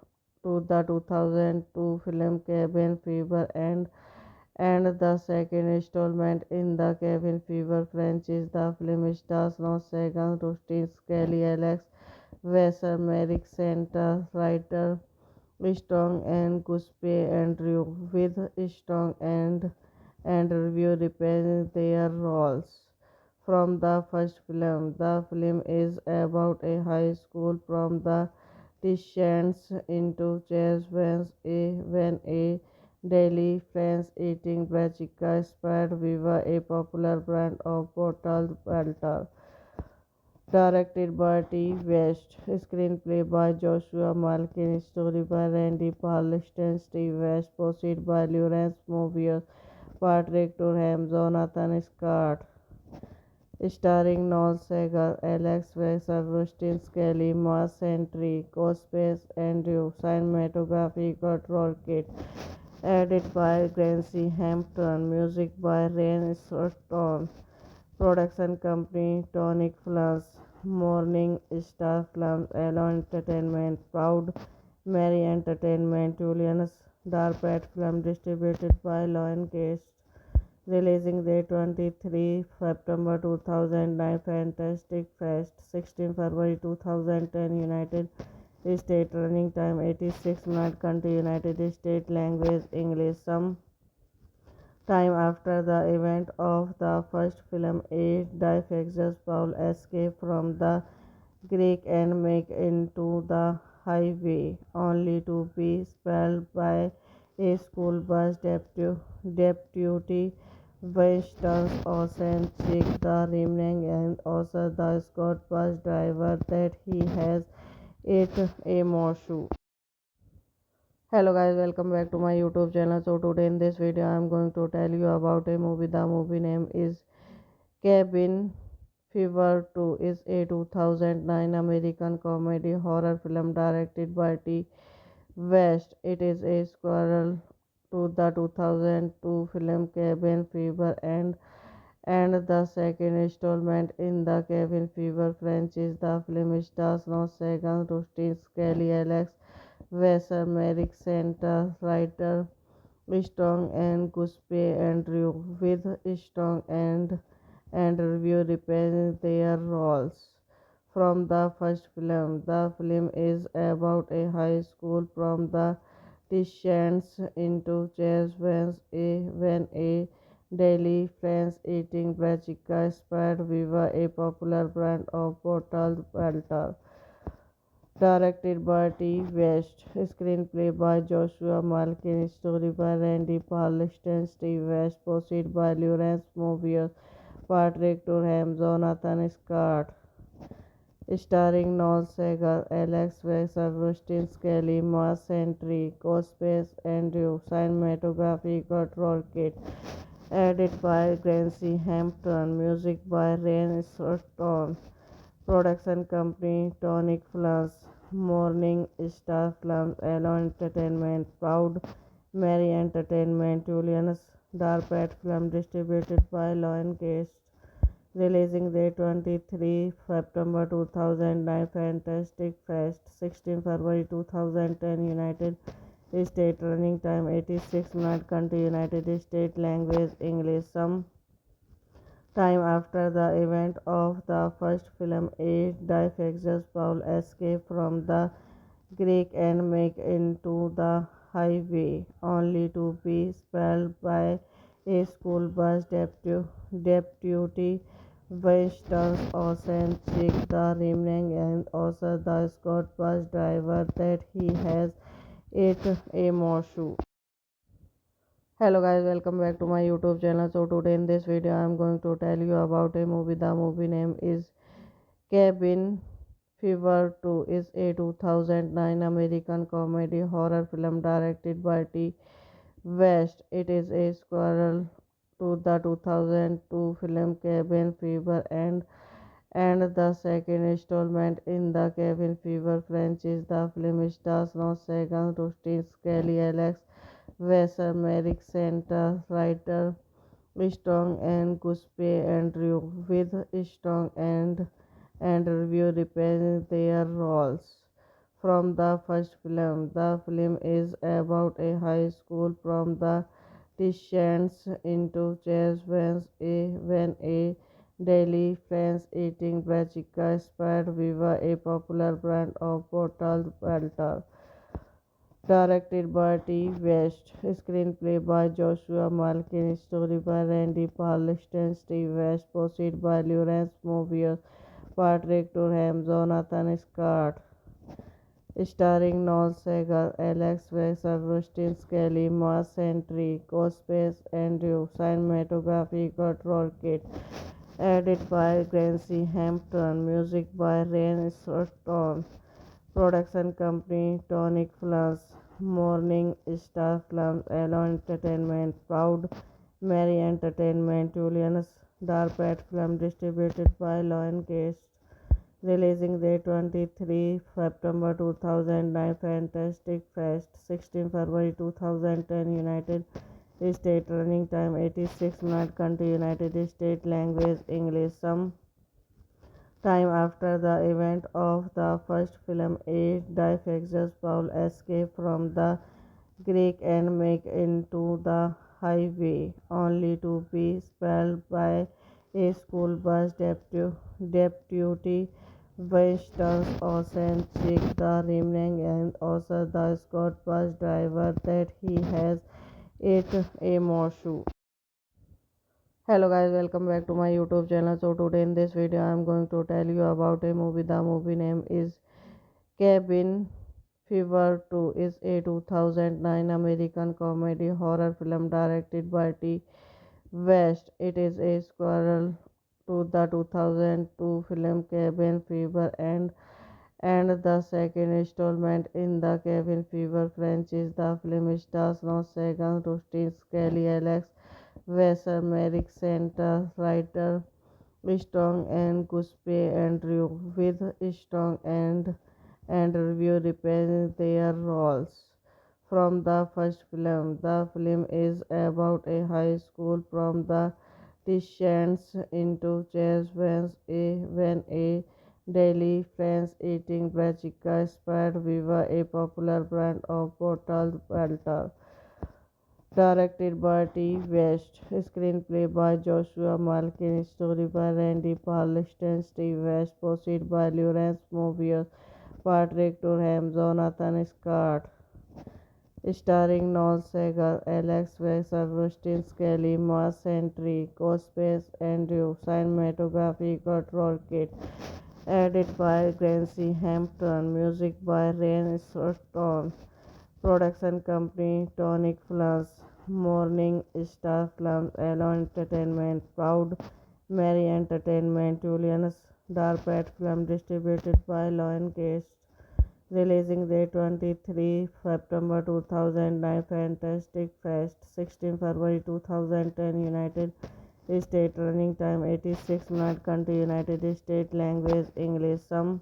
to the 2002 film Cabin Fever and the second installment in the Cabin Fever franchise. The film stars Ron Sagan, Rustin Skelly, Alex Wesser, Merrick Center, writer Strong and Guspe Andrew, with Strong and review reprising their roles from the first film. The film is about a high school prom that descends into chaos when a daily friends eating brachica spread Viva, a popular brand of bottled water. Directed by T. West, screenplay by Joshua Malkin, story by Randy Parliston, Steve West, proceed by Lawrence Mobius, Patrick Durham, Jonathan Scott, starring Noel Segal, Alex Wexler, Rustin Skelly, Mars Sentry, Cospace Andrew, cinematography Control Kit, edited by Gracie Hampton, music by Rain Stone. Production company Tonic Films, Morning Star Films, Alone Entertainment, Proud Mary Entertainment, Julian's Darpet Film, distributed by Lion Cast. Releasing date 23 September 2009, Fantastic Fest 16 February 2010, United States. Running time 86 minutes. Country United States. Language English. Some time after the event of the first film, a defectious Paul escapes from the Greek and make into the highway, only to be spelled by a school bus deputy. Winston's Ocean check the remaining and also the Scott bus driver that he has ate a morsel. Hello guys, welcome back to my YouTube channel. So today in this video I am going to tell you about a movie. The movie name is Cabin Fever 2 is a 2009 American comedy horror film directed by T. West. It is a sequel to the 2002 film Cabin Fever and the second installment in the Cabin Fever franchise. The film stars Ron Sagan, Rustin Skelly, Alex Wesser, Merrick Santa, writer Strong and Guspe Andrew with Strong and review reprising their roles from the first film. The film is about a high school prom that descends into chaos when a daily friends eating brassica spied Viva, a popular brand of bottled water. Directed by T. West, screenplay by Joshua Malkin, story by Randy Parliston, Steve West, proceed by Lawrence Mobius, Patrick Durham, Jonathan Scott, starring Noel Segal, Alex Wexler, Rustin Skelly, Mars Sentry, Cospace, Andrew, cinematography, Kurt Rocket, edited by Gracie Hampton, music by Ryan Sutton. Production company Tonic Films, Morning Star Films, Alone Entertainment, Proud Mary Entertainment, Julian's Darpat Film distributed by Lionsgate. Releasing date 23 September 2009, Fantastic Fest 16 February 2010, United States. Running time 86 minutes. Country United States. Language English. Some time after the event of the first film, a defectious Paul escapes from the Greek and make into the highway, only to be expelled by a school bus deputy. Winston's Ocean check the remaining and also the Scott bus driver that he has ate a morsel. Hello guys, welcome back to my YouTube channel. So today in this video I am going to tell you about a movie. The movie name is Cabin Fever 2 is a 2009 American comedy horror film directed by T. West. It is a sequel to the 2002 film Cabin Fever and the second installment in the Cabin Fever franchise. The film stars Ron Sagan, Rustin Skelly, Alex Wesser, Merrick Santa, writer Strong and Guspe Andrew with Strong and review reprising their roles from the first film. The film is about a high school prom that descends into chaos when a daily friends eating brassica spied Viva, a popular brand of bottled water. Directed by T. West, screenplay by Joshua Malkin, story by Randy Parliston, Steve West, proceed by Lawrence Mobius, Patrick Durham, Jonathan Scott, starring Noel Segal, Alex Wexler, Rustin Skelly, Mars Sentry, Cospace, Andrew, cinematography, Kurt Rocket, edited by Gracie Hampton, music by Ryan Sutton. Production company Tonic Films, Morning Star Films, Alone Entertainment, Proud Mary Entertainment, Julian's Darpat Film distributed by Lionsgate. Releasing date 23 September 2009, Fantastic Fest 16 February 2010, United States. Running time 86 minutes. Country United States. Language English. Some time after the event of the first film, a defectious Paul escapes from the Greek and make into the highway, only to be expelled by a school bus deputy. Winston's Ocean check the remaining and also the Scott bus driver that he has ate a morsel. Hello guys, welcome back to my YouTube channel. So today in this video I am going to tell you about a movie. The movie name is Cabin Fever 2 is a 2009 American comedy horror film directed by T. West. It is a sequel to the 2002 film Cabin Fever and the second installment in the Cabin Fever franchise. The film stars Ron Sagan, Rustin Skelly, Alex Wasser, Merrick Santa, writer Strong and Guspe Andrew, with Strong and review reprising their roles from the first film. The film is about a high school prom that descends into chaos when a daily friends eating brachica spied Viva, a popular brand of bottled water. Directed by T. West, screenplay by Joshua Malkin, story by Randy Parliston, Steve West, proceed by Lawrence Mobius, Patrick Durham, Jonathan Scott, starring Noel Segal, Alex Wexler, Rustin Skelly, Mars Sentry, Cospace, Andrew, cinematography, Kurt Rocket, edited by Gracie Hampton, music by Ryan Sutton. Production company Tonic Films, Morning Star Films, Alone Entertainment, Proud Mary Entertainment, Julian's Darpat Film distributed by Lion Cast. Releasing date 23 September 2009, Fantastic Fest 16 February 2010, United States. Running time 86 minutes. Country United States. Language English. Some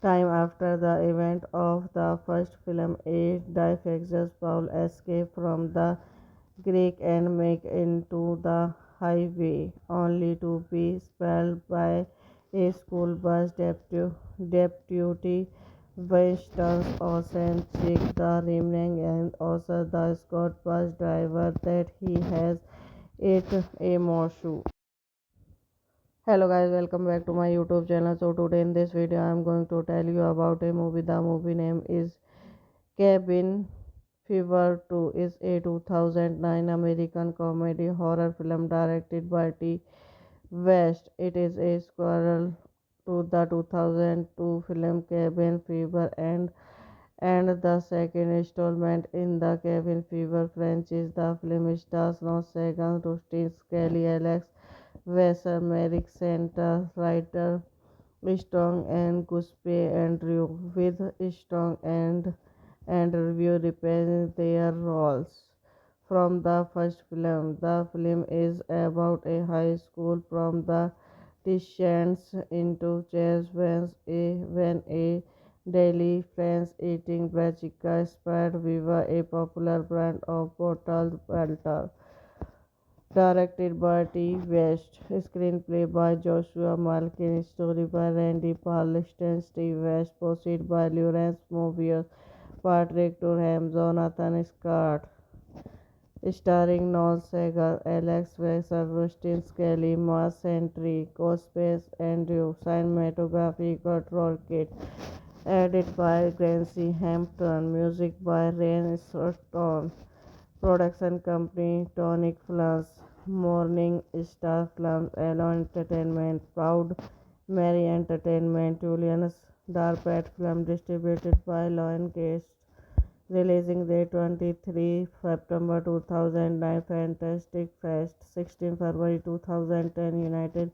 time after the event of the first film, a defectious Paul escapes from the Greek and make into the highway, only to be expelled by a school bus deputy. Winston's Ocean check the remaining and also the Scott bus driver that he has it a more shoe. Hello guys, welcome back to my YouTube channel. So today in this video I am going to tell you about a movie. The movie name is Cabin Fever 2 is a 2009 American comedy horror film directed by T. West. It is a sequel to the 2002 film Cabin Fever and the second installment in the Cabin Fever franchise. The film stars Ron Sagan, Rustin Skelly, Alex Wasser, Merrick Santa, writer Strong and Guspe Andrew, with Strong and review reprising their roles from the first film. The film is about a high school prom that descends into chaos when a daily friends eating brachica spied Viva, a popular brand of bottled water. Directed by T. West, screenplay by Joshua Malkin, story by Randy Parliston, Steve West, proceed by Lawrence Mobius, Patrick Durham, Jonathan Scott, starring Noel Segal, Alex Wexler, Rustin Skelly, Mars Sentry, Cospace, Andrew, cinematography, Kurt Rocket, edited by Gracie Hampton, music by Ryan Sutton. Production company Tonic Films, Morning Star Films, Alone Entertainment, Proud Mary Entertainment, Julian's Darpat Film distributed by Lion Cast. Releasing date 23 September 2009, Fantastic Fest 16 February 2010, United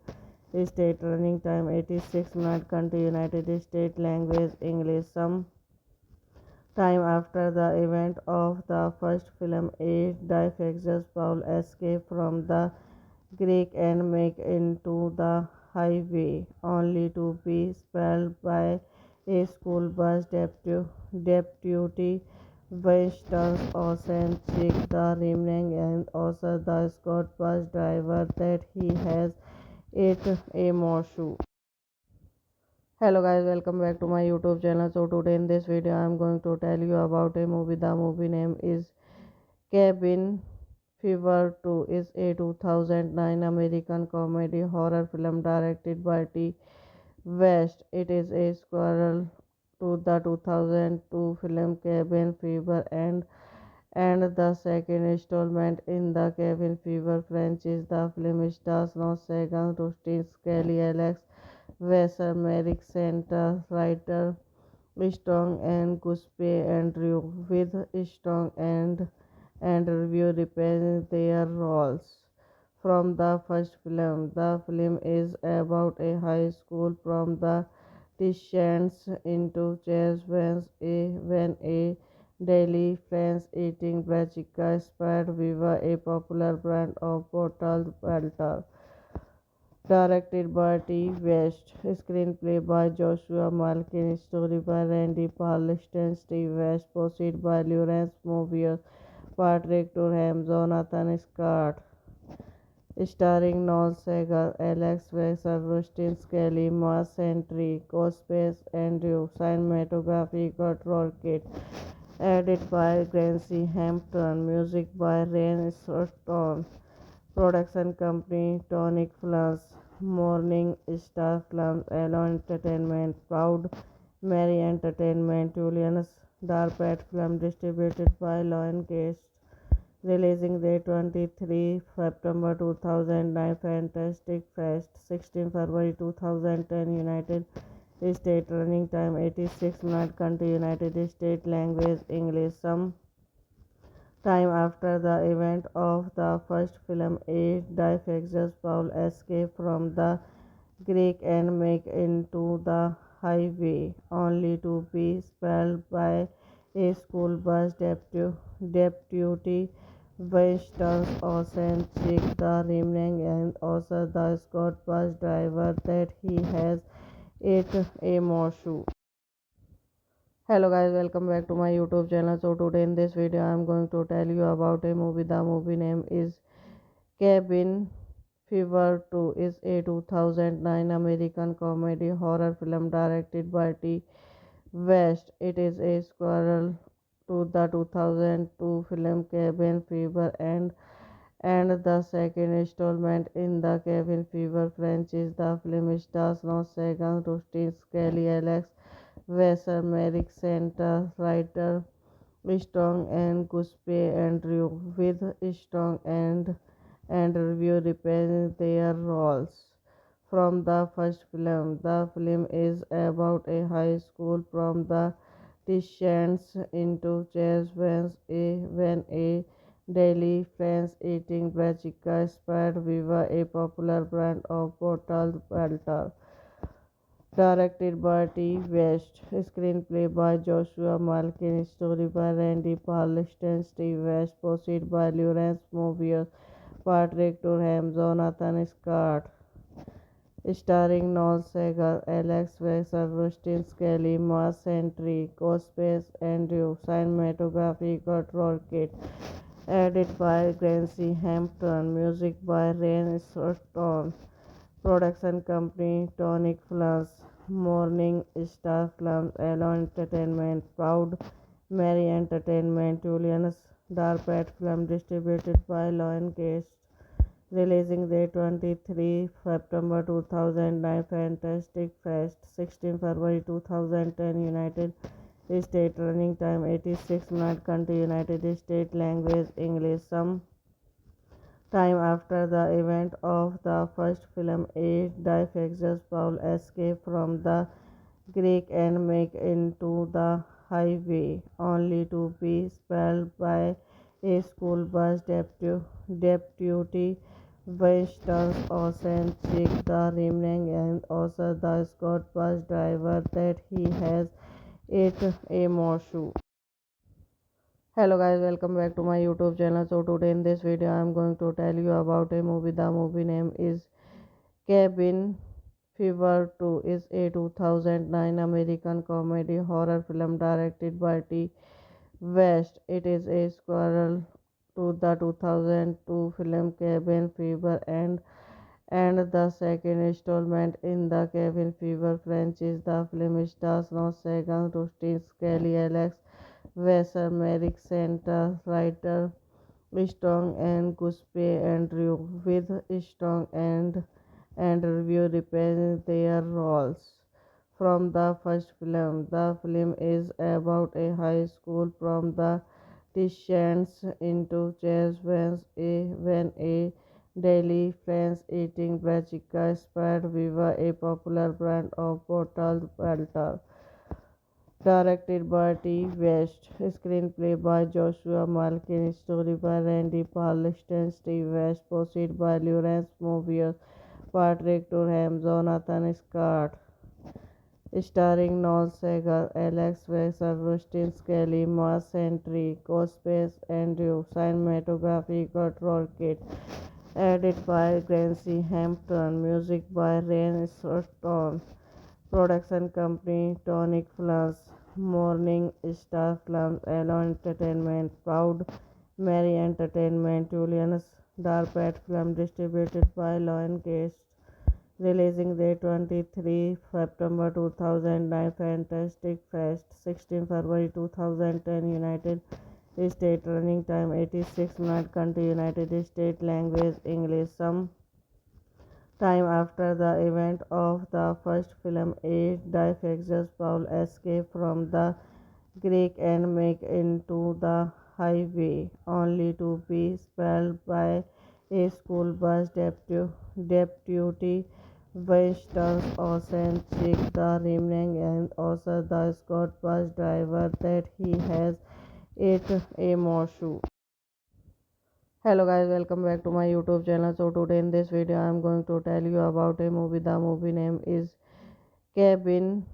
States. Running time 86 minutes. Country United States. Language English. Some time after the event of the first film, a defectious Paul escapes from the Greek and make into the highway, only to be expelled by a school bus deputy. Winston's Ocean check the remaining and also the Scott bus driver that he has it a more shoe. Hello guys, welcome back to my YouTube channel. So today in this video I am going to tell you about a movie. The movie name is Cabin Fever 2 is a 2009 American comedy horror film directed by T. West. It is a sequel to the 2002 film Cabin Fever and the second installment in the Cabin Fever franchise. The film stars Ron Sagan, Rustin Skelly, Alex Wasser, Merrick Santa, writer Strong and Guspe and Ryu, with Strong and Ryu reprising their roles from the first film. The film is about a high school from the descends into chairs when a daily friends eating brachica inspired Viva, a popular brand of bottled water. Directed by T. West, screenplay by Joshua Malkin, story by Randy Parliston, Steve West, proceed by Lawrence Mobius, Patrick Durham, Jonathan Scott, starring Noel Segal, Alex Wexler, Rustin Skelly, Mars Sentry, Cospace, Andrew, cinematography, Kurt Rocket, edited by Gracie Hampton, music by Ryan Sutton. Production company Tonic Films, Morning Star Films, Alone Entertainment, Proud Mary Entertainment, Julian's Darpat Film distributed by Lion Cast. Releasing date 23 September 2009, Fantastic Fest 16 February 2010, United States. Running time 86 minutes. Country United States. Language English. Some time after the event of the first film, a defectious Paul escapes from the Greek and make into the highway, only to be expelled by a school bus deputy Winston Ocean check the remaining and also the Scott bus driver that he has ate a morsel. Hello guys, welcome back to my YouTube channel. So today in this video I am going to tell you about a movie. The movie name is Cabin Fever 2 is a 2009 American comedy horror film directed by T. West. It is a sequel to the 2002 film Cabin Fever and the second installment in the Cabin Fever franchise. The film stars Noah Segan, Rustin Skelly, Alex Wesser, Merrick Santa, writer Strong and Guspe Andrew, with Strong and Review reprising their roles from the first film. The film is about a high school from the descends into chairs when a daily friends eating brachica inspired Viva, a popular brand of bottled water. Directed by T. West, screenplay by Joshua Malkin, story by Randy Parliston, Steve West, proceed by Lawrence Mobius, Patrick Durham, Jonathan Scott, starring Noel Segal, Alex Wexler, Rustin Skelly, Mars Sentry, Cospace, Andrew, cinematography, Kurt Rocket, edited by Gracie Hampton, music by Ryan Sutton. Production company Tonic Films, Morning Star Films, Alone Entertainment, Proud Mary Entertainment, Julian's Darpat Film distributed by Lion Cast. Releasing date 23 September 2009, Fantastic Fest 16 February 2010, United States. Running time 86 minutes. Country United States. Language English. Some time after the event of the first film, a defectious Paul escapes from the Greek and make into the highway, only to be expelled by a school bus deputy Winston Ocean check the remaining and also the Scott bus driver that he has ate a morsel. Hello guys, welcome back to my YouTube channel. So today in this video I am going to tell you about a movie. The movie name is Cabin Fever 2 is a 2009 American comedy horror film directed by T. West. It is a sequel to the 2002 film Cabin Fever and the second installment in the Cabin Fever franchise. The film stars Noah Segan, Rustin Skelly, Alex Wesser, Merrick Santa, writer Strong and Guspe Andrew, with Strong and Review reprising their roles from the first film. The film is about a high school from the descends into chairs when a daily friends eating brachica inspired Viva, a popular brand of bottled water. Directed by T. West, screenplay by Joshua Malkin, story by Randy Parliston, Steve West, proceed by Lawrence Mobius, Patrick Durham, Jonathan Scott, starring Noel Segal, Alex Wexler, Rustin Skelly, Mars Sentry, Cospace Andrew, cinematography Kurt Rocket, edited by Gracie Hampton, music by Ryan Stone. Production company Tonic Films, Morning Star Films, Alone Entertainment, Proud Mary Entertainment, Julian's Darpat Film distributed by Lion Gates. Releasing date 23 September 2009, Fantastic Fest 16 February 2010, United States. Running time 86 minutes. Country United States. Language English. Some time after the event of the first film, a defectious Paul escapes from the Greek and make into the highway, only to be expelled by a school bus deputy Winston Ocean check the remaining and also the Scott bus driver that he has ate a morsel. Hello guys, welcome back to my YouTube channel. So today in this video I am going to tell you about a movie. The movie name is Cabin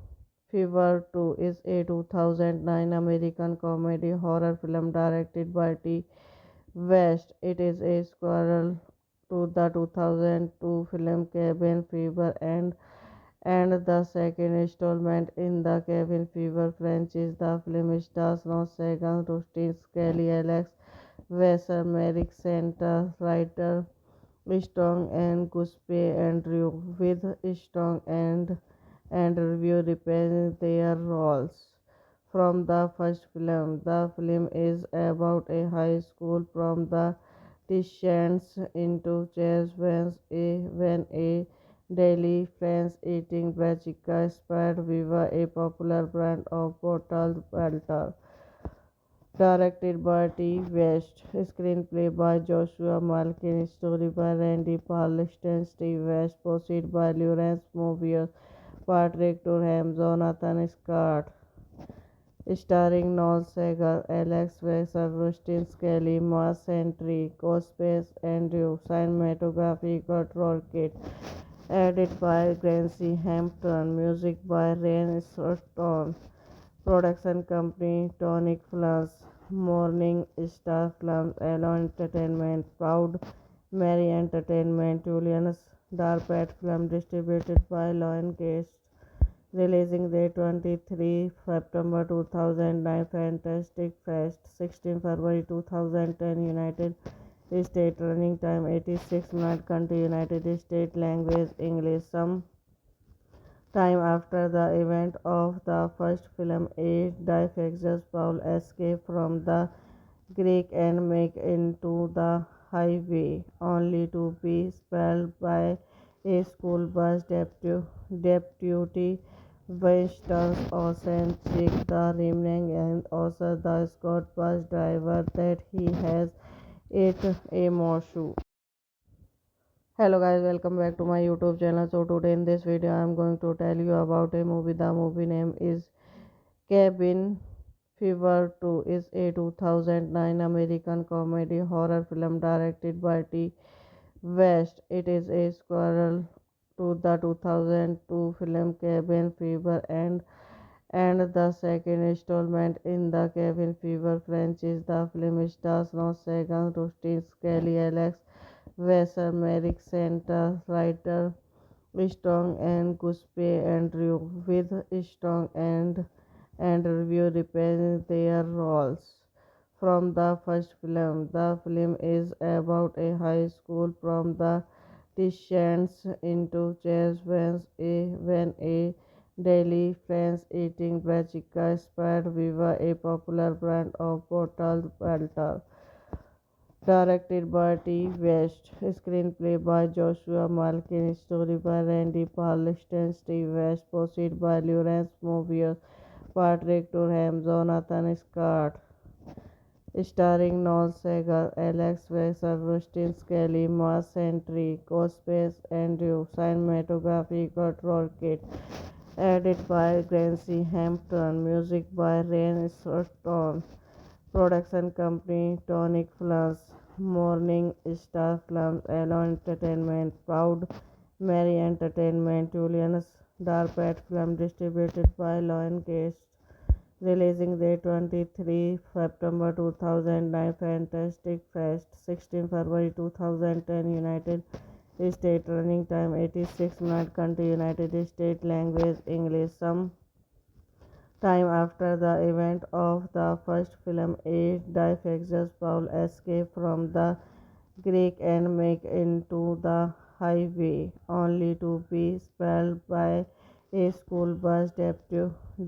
Fever 2 is a 2009 American comedy horror film directed by T. West. It is a sequel to the 2002 film Cabin Fever and the second installment in the Cabin Fever franchise. The film stars Ron Segan, Rustin Skelly, Alex Wesser, Merrick Center, writer Strong and Guspe Andrew, with Strong and review reprising their roles from the first film. The film is about a high school from the descends into chairs when a daily friends eating brassica inspired Viva, a popular brand of bottled water. Directed by T. West, screenplay by Joshua Malkin, story by Randy Parliston, Steve West, proceed by Lawrence Mobius, Patrick Durham, Jonathan Scott, starring Noel Segal, Alex Wexler, Rustin Skelly, Mars Sentry, Cospace Andrew, cinematography Kurt Rocket, edited by Gracie Hampton, music by Ryan Stone. Production company Tonic Films, Morning Star Films, Alone Entertainment, Proud Mary Entertainment, Julian's Darpat Film distributed by Lion Gates. Releasing date 23 September 2009, Fantastic Fest 16 February 2010, United States. Running time 86 minutes. Country United States. Language English. Some time after the event of the first film, a defectious Paul escapes from the Greek and make into the highway, only to be expelled by a school bus deputy Winston Ocean check the remaining and also the Scott bus driver that he has ate a morsel. Hello guys, welcome back to my YouTube channel. So today in this video I am going to tell you about a movie. The movie name is Cabin Fever 2 is a 2009 American comedy horror film directed by T. West. It is a sequel to the 2002 film Cabin Fever and the second installment in the Cabin Fever franchise. The film stars Ron Segan, Rustin Skelly, Alex Wesser, Merrick Center, writer Strong and Guspe Andrew, with Strong and review reprising their roles from the first film. The film is about a high school from the descends into chairs when a daily friends eating brassica inspired Viva, a popular brand of bottled water. Directed by T. West, screenplay by Joshua Malkin, story by Randy Parliston, Steve West, proceed by Lawrence Mobius, Patrick Durham, Jonathan Scott, starring Noel Segal, Alex Wexler, Rustin Skelly, Mars Sentry, Cospace Andrew, cinematography Kurt Rocket, Edited by Gracie Hampton, music by Rain Sutton, production company Tonic Films, Morning Star Films, Alone Entertainment, Proud Mary Entertainment, Julian's Darpat Film, distributed by Lion Cast, releasing date 23 September 2009, Fantastic Fest, 16 February 2010, United States, running time 86 minutes, country United States, language English. Some time after the event of the first film, a defectious Paul escapes from the Greek and make into the highway, only to be expelled by a school bus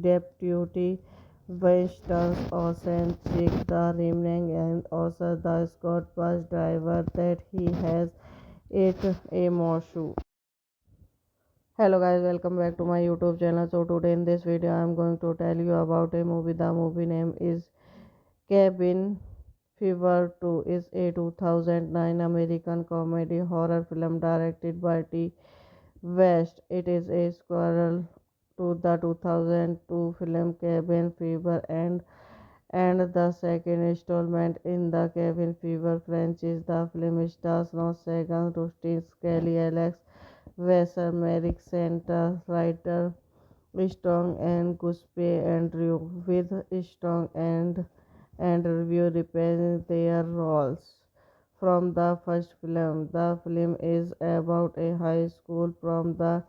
deputy. Winston Ocean check the remaining and also the Scott bus driver that he has ate a morsel. Hello guys, welcome back to my YouTube channel. So today in this video I am going to tell you about a movie. The movie name is Cabin Fever 2 is a 2009 American comedy horror film directed by T. West. It is a sequel to the 2002 film Cabin Fever and the second installment in the Cabin Fever franchise. The film stars Ron Sagan, Rustin Skelly, Alex Wesser, Merrick Santa, writer Strong and Guspe Andrew, with Strong and review reprising their roles from the first film. The film is about a high school from the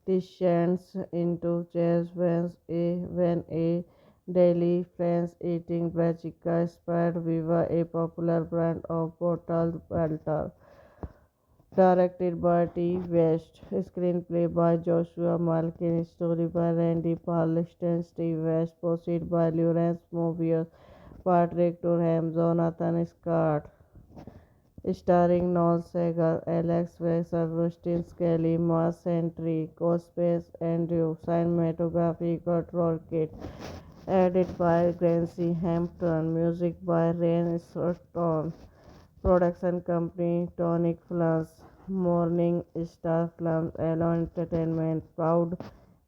descends into chairs when a daily French eating brassica spread Viva, a popular brand of bottled water. Directed by T. West, screenplay by Joshua Malkin, story by Randy Parliston, Steve West, proceed by Lawrence Mobius, Patrick Durham, Jonathan Scott, starring Noel Segal, Alex Wexler, Rustin Skelly, Mars Sentry, Cospace Andrew, cinematography Kurt Rocket, edited by Gracie Hampton, music by Rain Sutton, production company Tonic Films, Morning Star Films, Alone Entertainment, Proud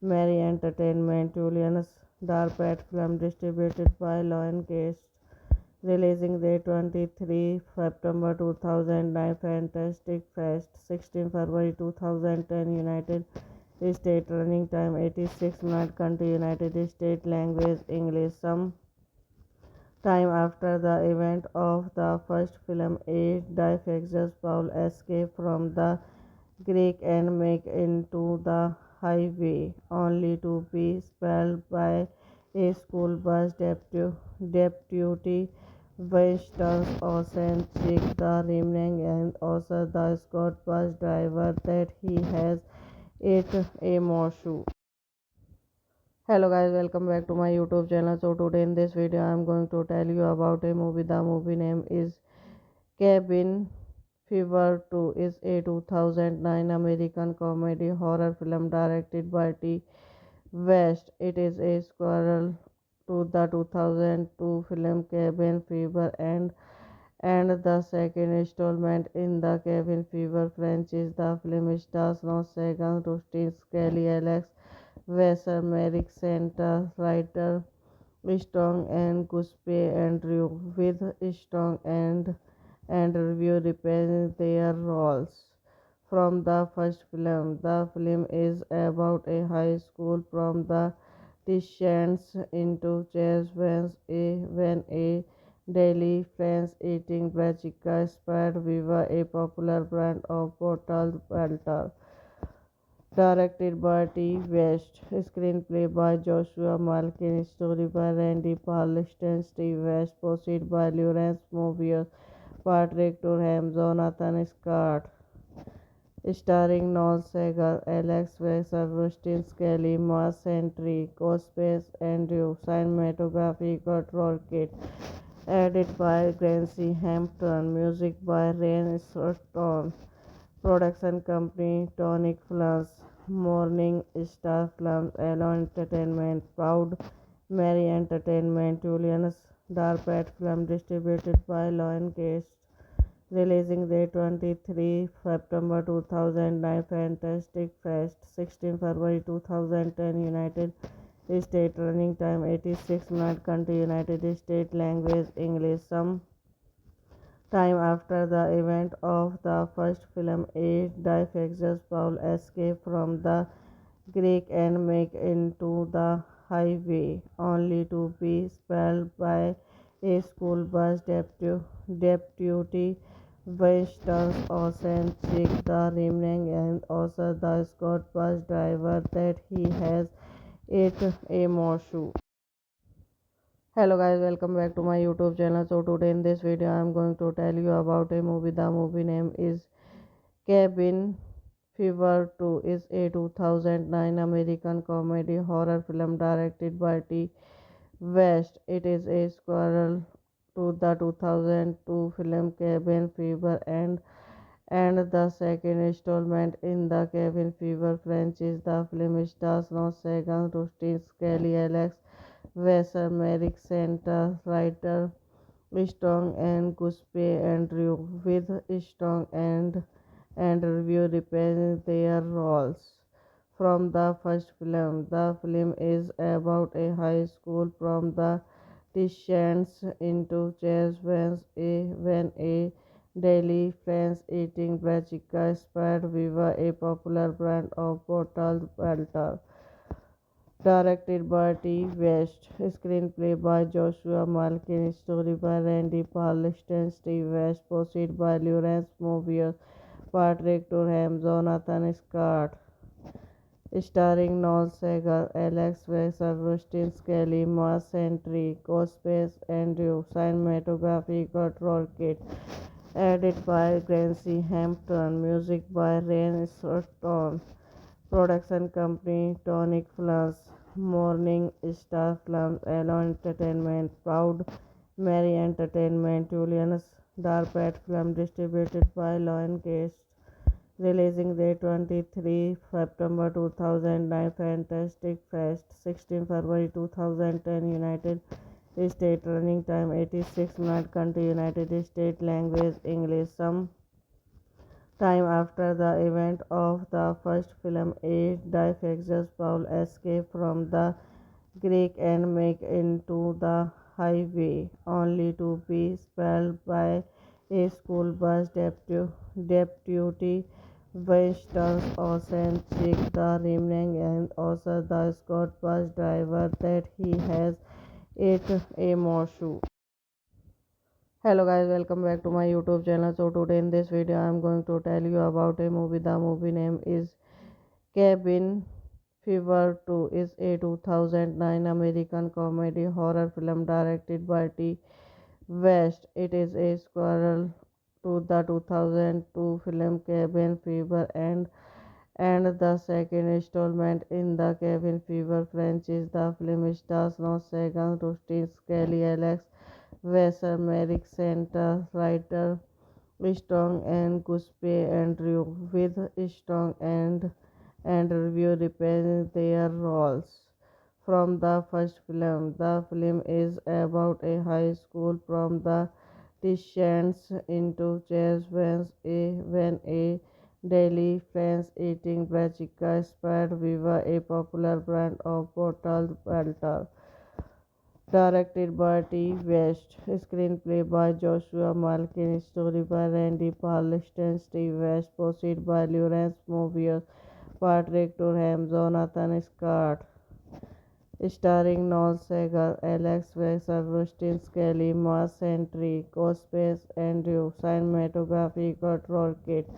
Mary Entertainment, Julian's Darpat Film, distributed by Lion Cast, releasing date 23 September 2009, Fantastic Fest, 16 February 2010, United States, running time 86 minutes, country United States, language English. Some time after the event of the first film, a defectious Paul escapes from the Greek and make into the highway, only to be expelled by a school bus deputy. Winston Ocean check the remaining and also the Scott bus driver that he has ate a morsel. Hello guys, welcome back to my YouTube channel. So today in this video I am going to tell you about a movie. The movie name is Cabin Fever 2 is a 2009 American comedy horror film directed by T. West. It is a sequel to the 2002 film Cabin Fever and the second installment in the Cabin Fever franchise. The film stars Ron Sagan, Rustin Skelly, Alex Wesser, Merrick Santa, writer Strong and Guspe Andrew, with Strong and review reprising their roles from the first film. The film is about a high school from the descends into chairs when a daily French eating brassica spread Viva, a popular brand of bottled water. Directed by T. West, screenplay by Joshua Malkin, story by Randy Parliston, Steve West, proceed by Lawrence Mobius, Patrick Durham, Jonathan Scott, starring Noel Segal, Alex Wexler, Rustin Skelly, Mars Sentry, Cospace Andrew, cinematography Kurt Rocket, edited by Gracie Hampton, music by Rain Sutton, production company Tonic Films, Morning Star Films, Alone Entertainment, Proud Mary Entertainment, Julian's Darpat Film, distributed by Lion Cast, Releasing date 23 September 2009, Fantastic Fest 16 February 2010, United States. Running time 86 minutes. Country United States. Language English. Some time after the event of the first film, a defectious Paul escapes from the Greek and make into the highway, only to be spelled by a school bus deputy Winston Ocean check the remaining and also the Scott bus driver that he has ate a morsel. Hello guys, welcome back to my YouTube channel. So today in this video I am going to tell you about a movie. The movie name is Cabin Fever 2 is a 2009 American comedy horror film directed by T. West. It is a sequel to the 2002 film Cabin Fever and the second installment in the Cabin Fever franchise. The film stars Ron Sagan, Rustin Skelly, Alex Wasser, Merrick Santa, writer Strong and Guspe Andrew, with Strong and review reprising their roles from the first film. The film is about a high school prom that descends into chaos when a daily friends eating brachica inspired Viva, a popular brand of bottled water. Directed by T. West, screenplay by Joshua Malkin, story by Randy Parliston, Steve West, proceed by Lawrence Mobius, Patrick Durham, Jonathan Scott, starring Noel Segal, Alex Wexler, Rustin Skelly, Mars Sentry, Cospace Andrew, cinematography Kurt Rocket, edited by Gracie Hampton, music by Ryan Sutton. Production company Tonic Films, Morning Star Films, Alone Entertainment, Proud Mary Entertainment, Julian's Darpat Film distributed by Lion Cast. Releasing date 23 September 2009, Fantastic Fest 16 February 2010, United States. Running time 86 minutes. Country United States. Language English. Some time after the event of the first film, a defectious Paul escapes from the Greek and make into the highway, only to be expelled by a school bus deputy Winston Ocean check the remaining and also the Scott bus driver that he has ate a morsel. Hello guys, welcome back to my YouTube channel. So today in this video I am going to tell you about a movie. The movie name is Cabin Fever 2 is a 2009 American comedy horror film directed by T. West. It is a sequel to the 2002 film Cabin Fever and the second installment in the Cabin Fever franchise. The film stars Ron Sagan, Rustin Skelly, Alex Wasser, Merrick Santa, writer Strong and Guspe Andrew, with Strong and review reprising their roles from the first film. The film is about a high school prom that descends into chaos when a daily friends eating brachica inspired Viva, a popular brand of bottled water. Directed by T. West, screenplay by Joshua Malkin, story by Randy Parliston, Steve West, proceed by Lawrence Mobius, Patrick Durham, Jonathan Scott, starring Noel Segal, Alex Wexler, Rustin Skelly, Mars Sentry, Cospace Andrew, cinematography Kurt Rocket,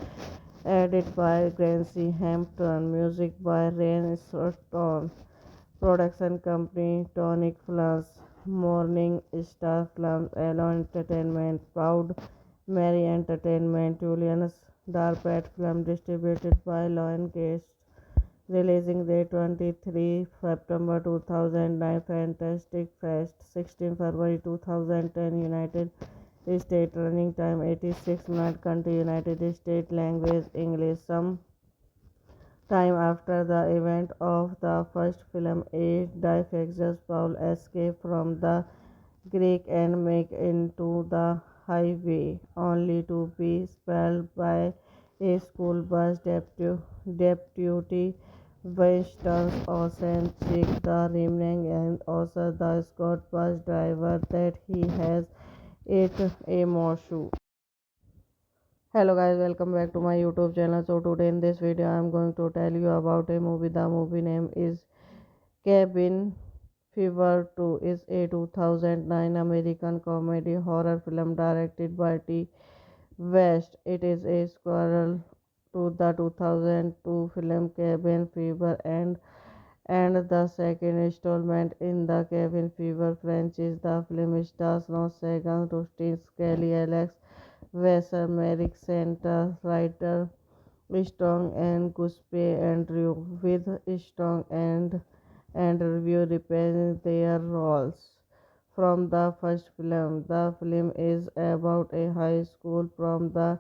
edited by Gracie Hampton, music by Ryan Sutton. Production company Tonic Films, Morning Star Films, Alone Entertainment, Proud Mary Entertainment, Julian's Darpat Film distributed by Lion Cast. Releasing date 23 September 2009, Fantastic Fest 16 February 2010, United States. Running time 86 minutes. Country United States. Language English. Some time after the event of the first film, a defectious Paul escapes from the Greek and make into the highway, only to be spelled by a school bus deputy Winston Ocean check the remaining and also the Scott bus driver that he has ate a morsel. Hello guys, welcome back to my YouTube channel. So today in this video I am going to tell you about a movie. The movie name is Cabin Fever 2 is a 2009 American comedy horror film directed by T. West. It is a sequel to the 2002 film Cabin Fever and the second installment in the Cabin Fever franchise. The film stars Ron Sagan, Rustin Skelly, Alex Wesser, Merrick Center, writer Strong and Guspe Andrew, with Strong and review reprising their roles from the first film. The film is about a high school prom that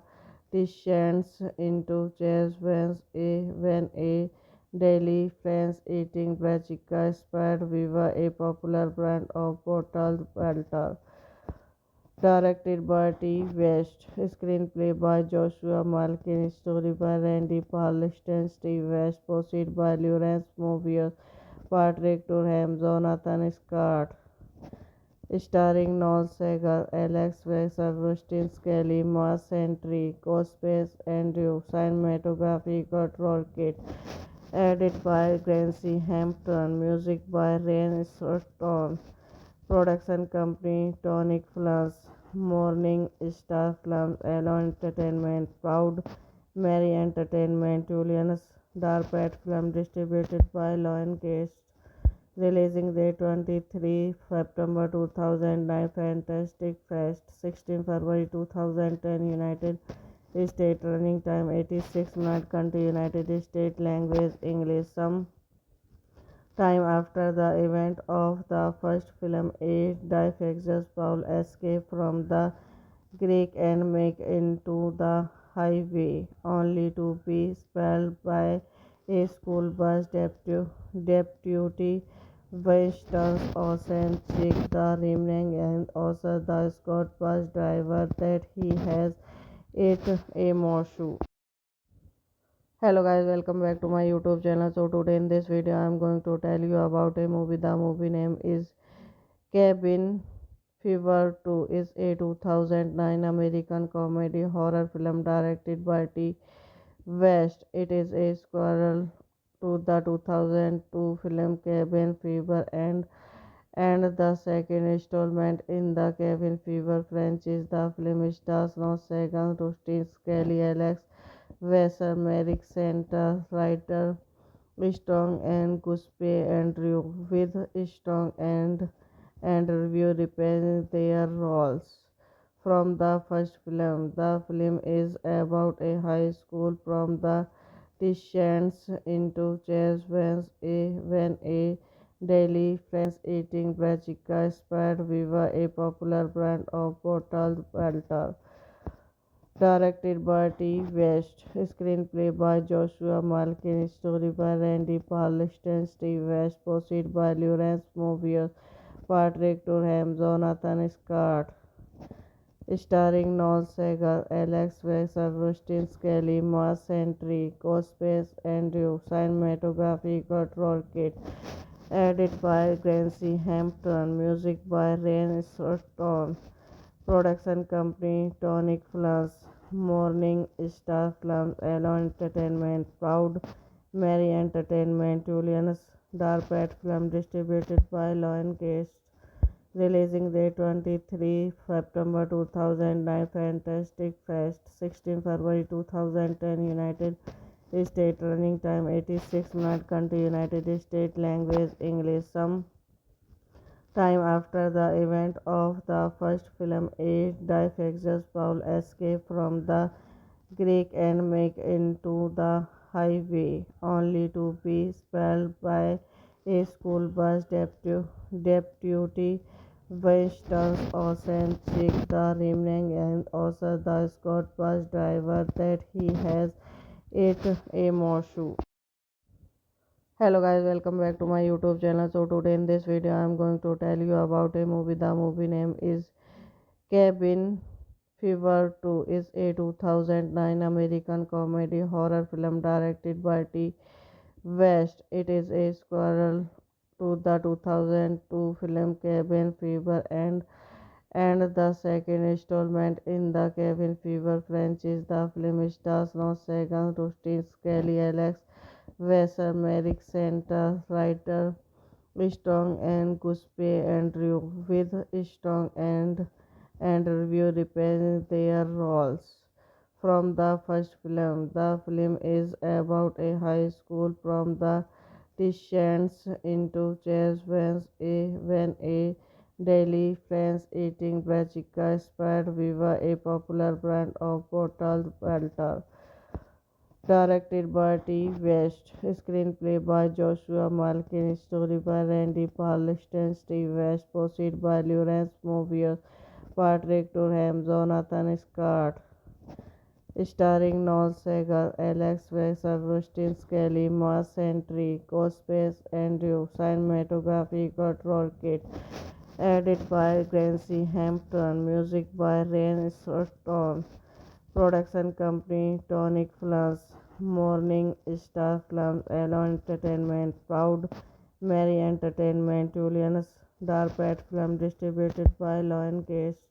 descends into chaos when a daily friends eating brassica spread Viva, a popular brand of bottled water. Directed by T. West, screenplay by Joshua Malkin, story by Randy Parliston, Steve West, proceed by Lawrence Movier, Patrick Durham, Jonathan Scott, starring Noel Segal, Alex Wexler, Rustin Skelly, Mars Sentry, Ghostface Andrew, cinematography Kurt Rocket, edited by Gracie Hampton, music by Ryan Sutton, production company Tonic Films, Morning Star Films, Alone Entertainment, Proud Mary Entertainment, Julian's Darpet Film, distributed by Lion Gates. Releasing date 23 September 2009, Fantastic Fest 16 February 2010, United States. Running time 86 minutes. Country United States. Language English. Some time after the event of the first film, a defectious Paul escapes from the Greek and make into the highway, only to be expelled by a school bus deputy Winston Ocean check the remaining and also the Scott bus driver that he has ate a morsel. Hello guys, welcome back to my YouTube channel. So today in this video I am going to tell you about a movie. The movie name is Cabin Fever 2 is a 2009 American comedy horror film directed by T. West. It is a sequel to the 2002 film Cabin Fever and the second installment in the Cabin Fever franchise. The film stars Ron Sagan, Rustin Skelly, Alex Wesser, Merrick Center, writer Strong and Guspe Andrew, with Strong and review reprising their roles from the first film. The film is about a high school prom that descends into chaos when a daily friends eating brassica spread Viva, a popular brand of bottled water. Directed by T. West, screenplay by Joshua Malkin, story by Randy Parliston, Steve West, proceed by Lawrence Movier, Patrick Durham, Jonathan Scott, starring Noel Segal, Alex Wexler, Rustin Skelly, Mars Sentry, Ghostface Andrew, cinematography Kurt Rocket, edited by Gracie Hampton, music by Ryan Sutton, production company Tonic Films, Morning Star Films, Alone Entertainment, Proud Mary Entertainment, Julian's Darpet Film, distributed by Lion Gates. Releasing date 23 September 2009, Fantastic Fest 16 February 2010, United States. Running time 86 minutes. Country United States. Language English. Some time after the event of the first film, a defectious Paul escapes from the Greek and make into the highway, only to be expelled by a school bus deputy Winston Ocean check the remaining and also the Scott bus driver that he has ate a morsel. Hello guys, welcome back to my YouTube channel. So today in this video I am going to tell you about a movie. The movie name is Cabin Fever 2 is a 2009 American comedy horror film directed by T. West. It is a sequel to the 2002 film Cabin Fever and the second installment in the Cabin Fever franchise. The film stars Ron Sagan, Rustin Skelly, Alex Wasser, Merrick Santa, writer Strong and Guspe Andrew, with Strong and Review reprising their roles from the first film. The film is about a high school prom that descends into chaos when a daily friends eating brassica inspired Viva, a popular brand of bottled water. Directed by T. West. Screenplay by Joshua Malkin. Story by Randy Parliston. Steve West. Proceed by Lawrence Mobius. Patrick Durham. Jonathan Scott. Starring Noel Segal, Alex Wexler, Rustin Skelly, Mars Sentry, Cospace Andrew. Cinematography Kurt Rocket. Edited by Gracie Hampton. Music by Ryan Stone. Production company Tonic Films, Morning Star Films, Alone Entertainment, Proud Mary Entertainment, Julian's Darpet Film distributed by Lion Gates.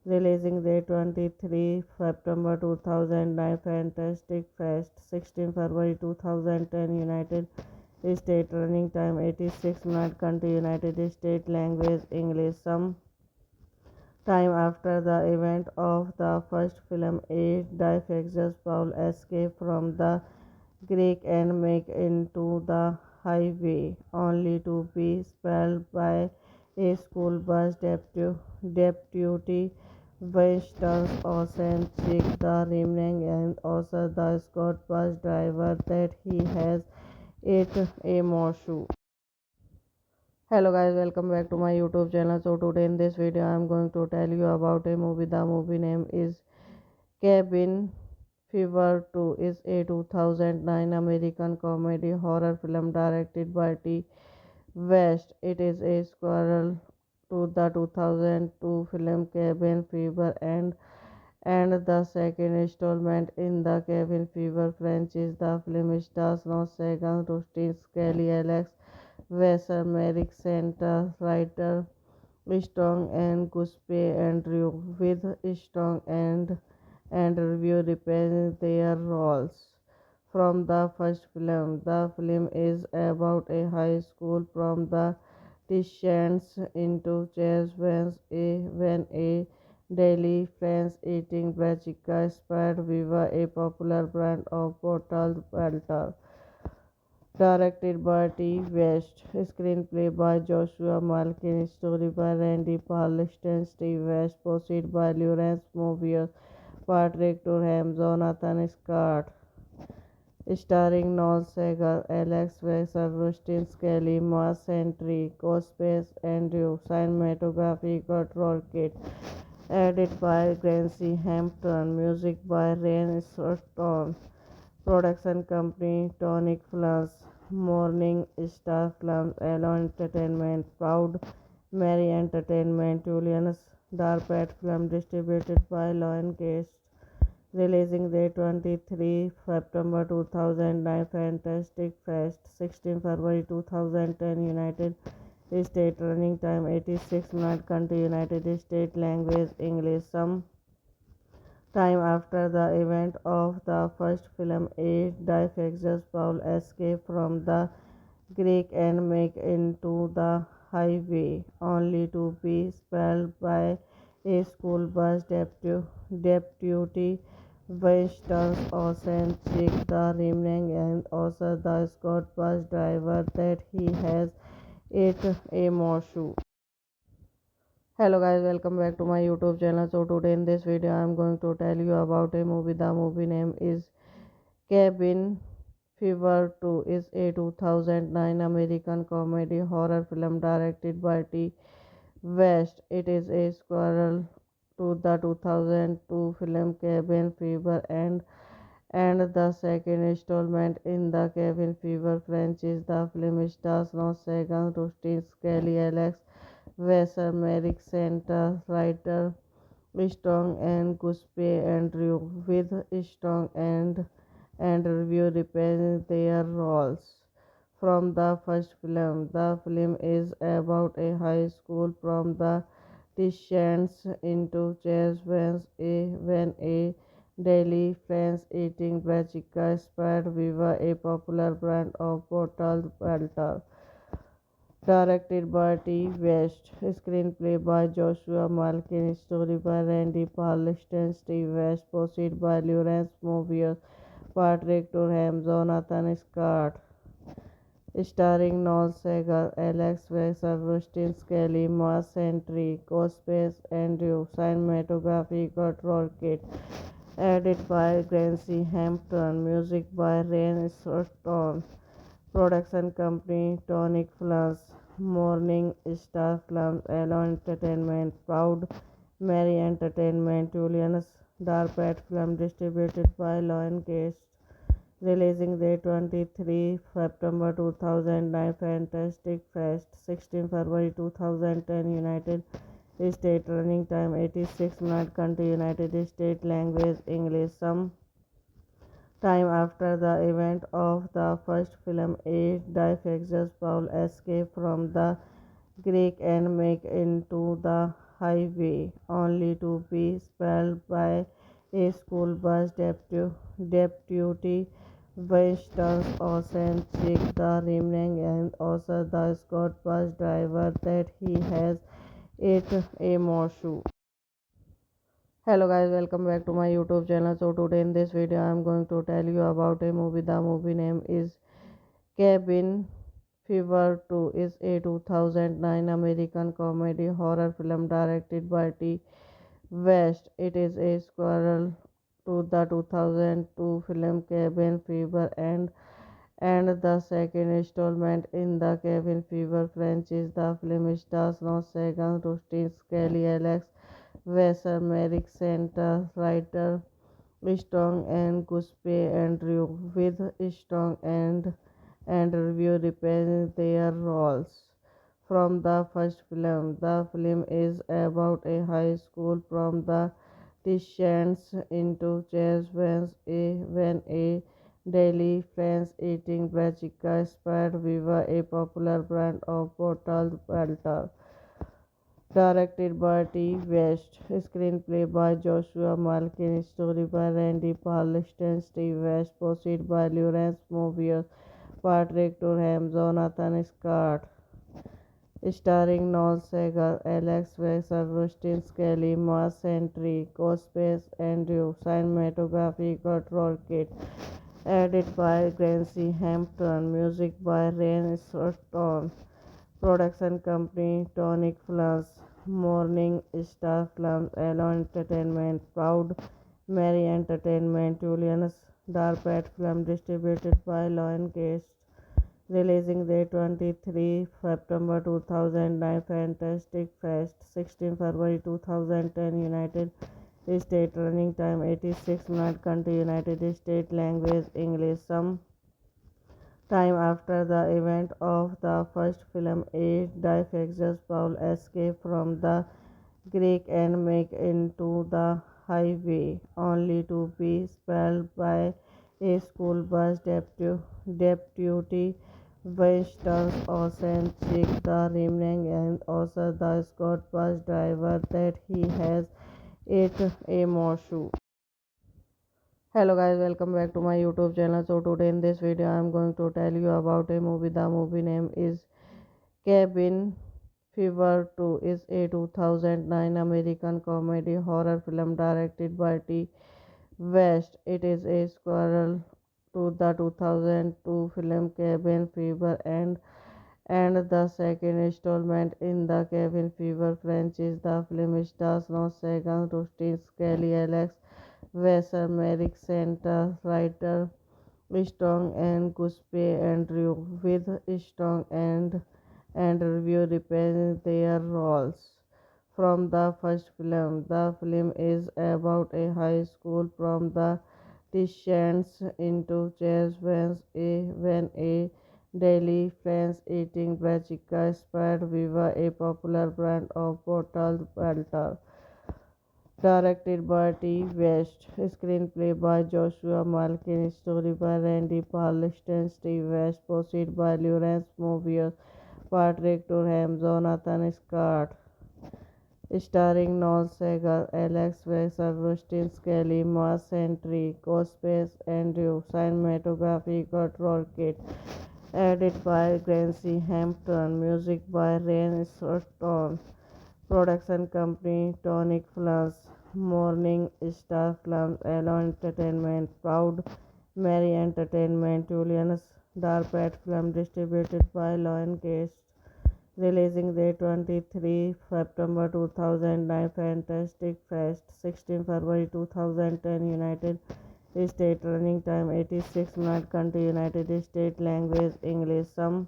Releasing date 23 September 2009, Fantastic Fest 16 February 2010, United States. Running time 86 minutes. Country United States. Language English. Some time after the event of the first film, a defectious Paul escapes from the Greek and make into the highway, only to be expelled by a school bus deputy Winston Ocean check the remaining and also the Scott bus driver that he has ate a morsel. Hello guys, welcome back to my YouTube channel. So today in this video I am going to tell you about a movie. The movie name is Cabin Fever 2 is a 2009 American comedy horror film directed by T. West. It is a sequel to the 2002 film Cabin Fever and the second installment in the Cabin Fever franchise. The film stars Ron Sagan, Rustin Skelly, Alex Wasser, Merrick Santa, writer Strong and Guspe Andrew, with Strong and Review reprising their roles from the first film. The film is about a high school prom that descends into chaos when a daily friends eating brassica inspired Viva, a popular brand of bottled water. Directed by T. West. Screenplay by Joshua Malkin. Story by Randy Parliston. Steve West. Proceed by Lawrence Mobius. Patrick Durham. Jonathan Scott. Starring Noel Segal, Alex Wexler, Rustin Skelly, Mars Sentry, Cospace Andrew. Cinematography Kurt Rocket. Edited by Gracie Hampton. Music by Ryan Stone. Production company Tonic Films, Morning Star Films, Alone Entertainment, Proud Mary Entertainment, Julian's Darpet Film distributed by Lion Gates. Releasing date 23 September 2009, Fantastic Fest 16 February 2010, United States. Running time 86 minutes. Country United States. Language English. Some time after the event of the first film, a defectious Paul escapes from the Greek and make into the highway, only to be expelled by a school bus deputy Winston Ocean check the remaining and also the Scott bus driver that he has ate a morsel. Hello guys, welcome back to my YouTube channel. So today in this video I am going to tell you about a movie. The movie name is Cabin Fever 2 is a 2009 American comedy horror film directed by T. West. It is a sequel to the 2002 film Cabin Fever and the second installment in the Cabin Fever franchise. The film stars Ron Sagan, Rustin Skelly, Alex Wasser, Merrick Santa, writer Strong and Guspe Andrew with Strong and Review reprising their roles from the first film. The film is about a high school from the descends into chairs when a daily friends eating brachica inspired Viva, a popular brand of bottled water. Directed by T. West, screenplay by Joshua Malkin, story by Randy Parliston, Steve West, proceed by Lawrence Mobius, Patrick Durham, Jonathan Scott, starring Noel Segal, Alex Wexler, Rustin Skelly, Mars Sentry, Cospace, Andrew, cinematography, Kurt Rocket, edited by Gracie Hampton, music by Rain Stone. Production company Tonic Films, Morning Star Films, Alone Entertainment, Proud Mary Entertainment, Julian's Darpat Film distributed by Lion Gate. Releasing date 23 September 2009, Fantastic Fest 16 February 2010, United States. Running time 86 minutes. Country United States. Language English. Some time after the event of the first film, a defectious Paul escapes from the Greek and make into the highway, only to be expelled by a school bus deputy. Winston Ocean check the remaining and also the Scott bus driver that he has ate a morsel. Hello guys, welcome back to my YouTube channel. So today in this video I am going to tell you about a movie. The movie name is Cabin Fever 2 is a 2009 American comedy horror film directed by T. West. It is a sequel to the 2002 film Cabin Fever and the second installment in the Cabin Fever franchise. The film stars Ron Sagan, Rustin Skelly, Alex Wesser, Merrick Center, writer Strong and Guspe Andrew with Strong and Review reprising their roles from the first film. The film is about a high school from the descends into chairs when a daily friends eating brachica inspired Viva, a popular brand of bottled water. Directed by T. West, screenplay by Joshua Malkin, story by Randy Parliston, Steve West, proceed by Lawrence Mobius, Patrick Durham, Jonathan Scott, starring Noel Segal, Alex Wexler, Rustin Skelly, Mars Sentry, Cospace, Andrew, cinematography, Kurt Rocket, edited by Gracie Hampton, music by Rain Stone. Production company Tonic Films, Morning Star Films, Alone Entertainment, Proud Mary Entertainment, Julian's Darpat Film distributed by Lion Gate. Releasing date 23 September 2009, Fantastic Fest 16 February 2010, United States. Running time 86 minutes. Country United States. Language English. Some time after the event of the first film, a defectious Paul escapes from the Greek and make into the highway, only to be expelled by a school bus deputy. Winston Ocean check the remaining and also the Scott bus driver that he has ate a morsel. Hello guys, welcome back to my YouTube channel. So today in this video I am going to tell you about a movie. The movie name is Cabin Fever 2 is a 2009 American comedy horror film directed by T. West. It is a sequel to the 2002 film Cabin Fever and the second installment in the Cabin Fever franchise. The film stars Ron Sagan, Rustin Skelly, Alex Wesser, Merrick Center, writer Strong and Guspe Andrew with Strong and Review reprising their roles from the first film. The film is about a high school from the descends into chairs when a daily friends eating brachica inspired Viva, a popular brand of bottled water. Directed by T. West, screenplay by Joshua Malkin, story by Randy Parliston, Steve West, proceed by Lawrence Mobius, Patrick Durham, Jonathan Scott, starring Noel Segal, Alex Wexler, Rustin Skelly, Mars Sentry, Cospace, Andrew, cinematography, Kurt Rocket, edited by Gracie Hampton, music by Ryan Stone. Production company Tonic Films, Morning Star Films, Alone Entertainment, Proud Mary Entertainment, Julian's Darpat Film distributed by Lionsgate. Releasing date 23 September 2009, Fantastic Fest 16 February 2010, United States. Running time 86 minutes. Country United States. Language English. Some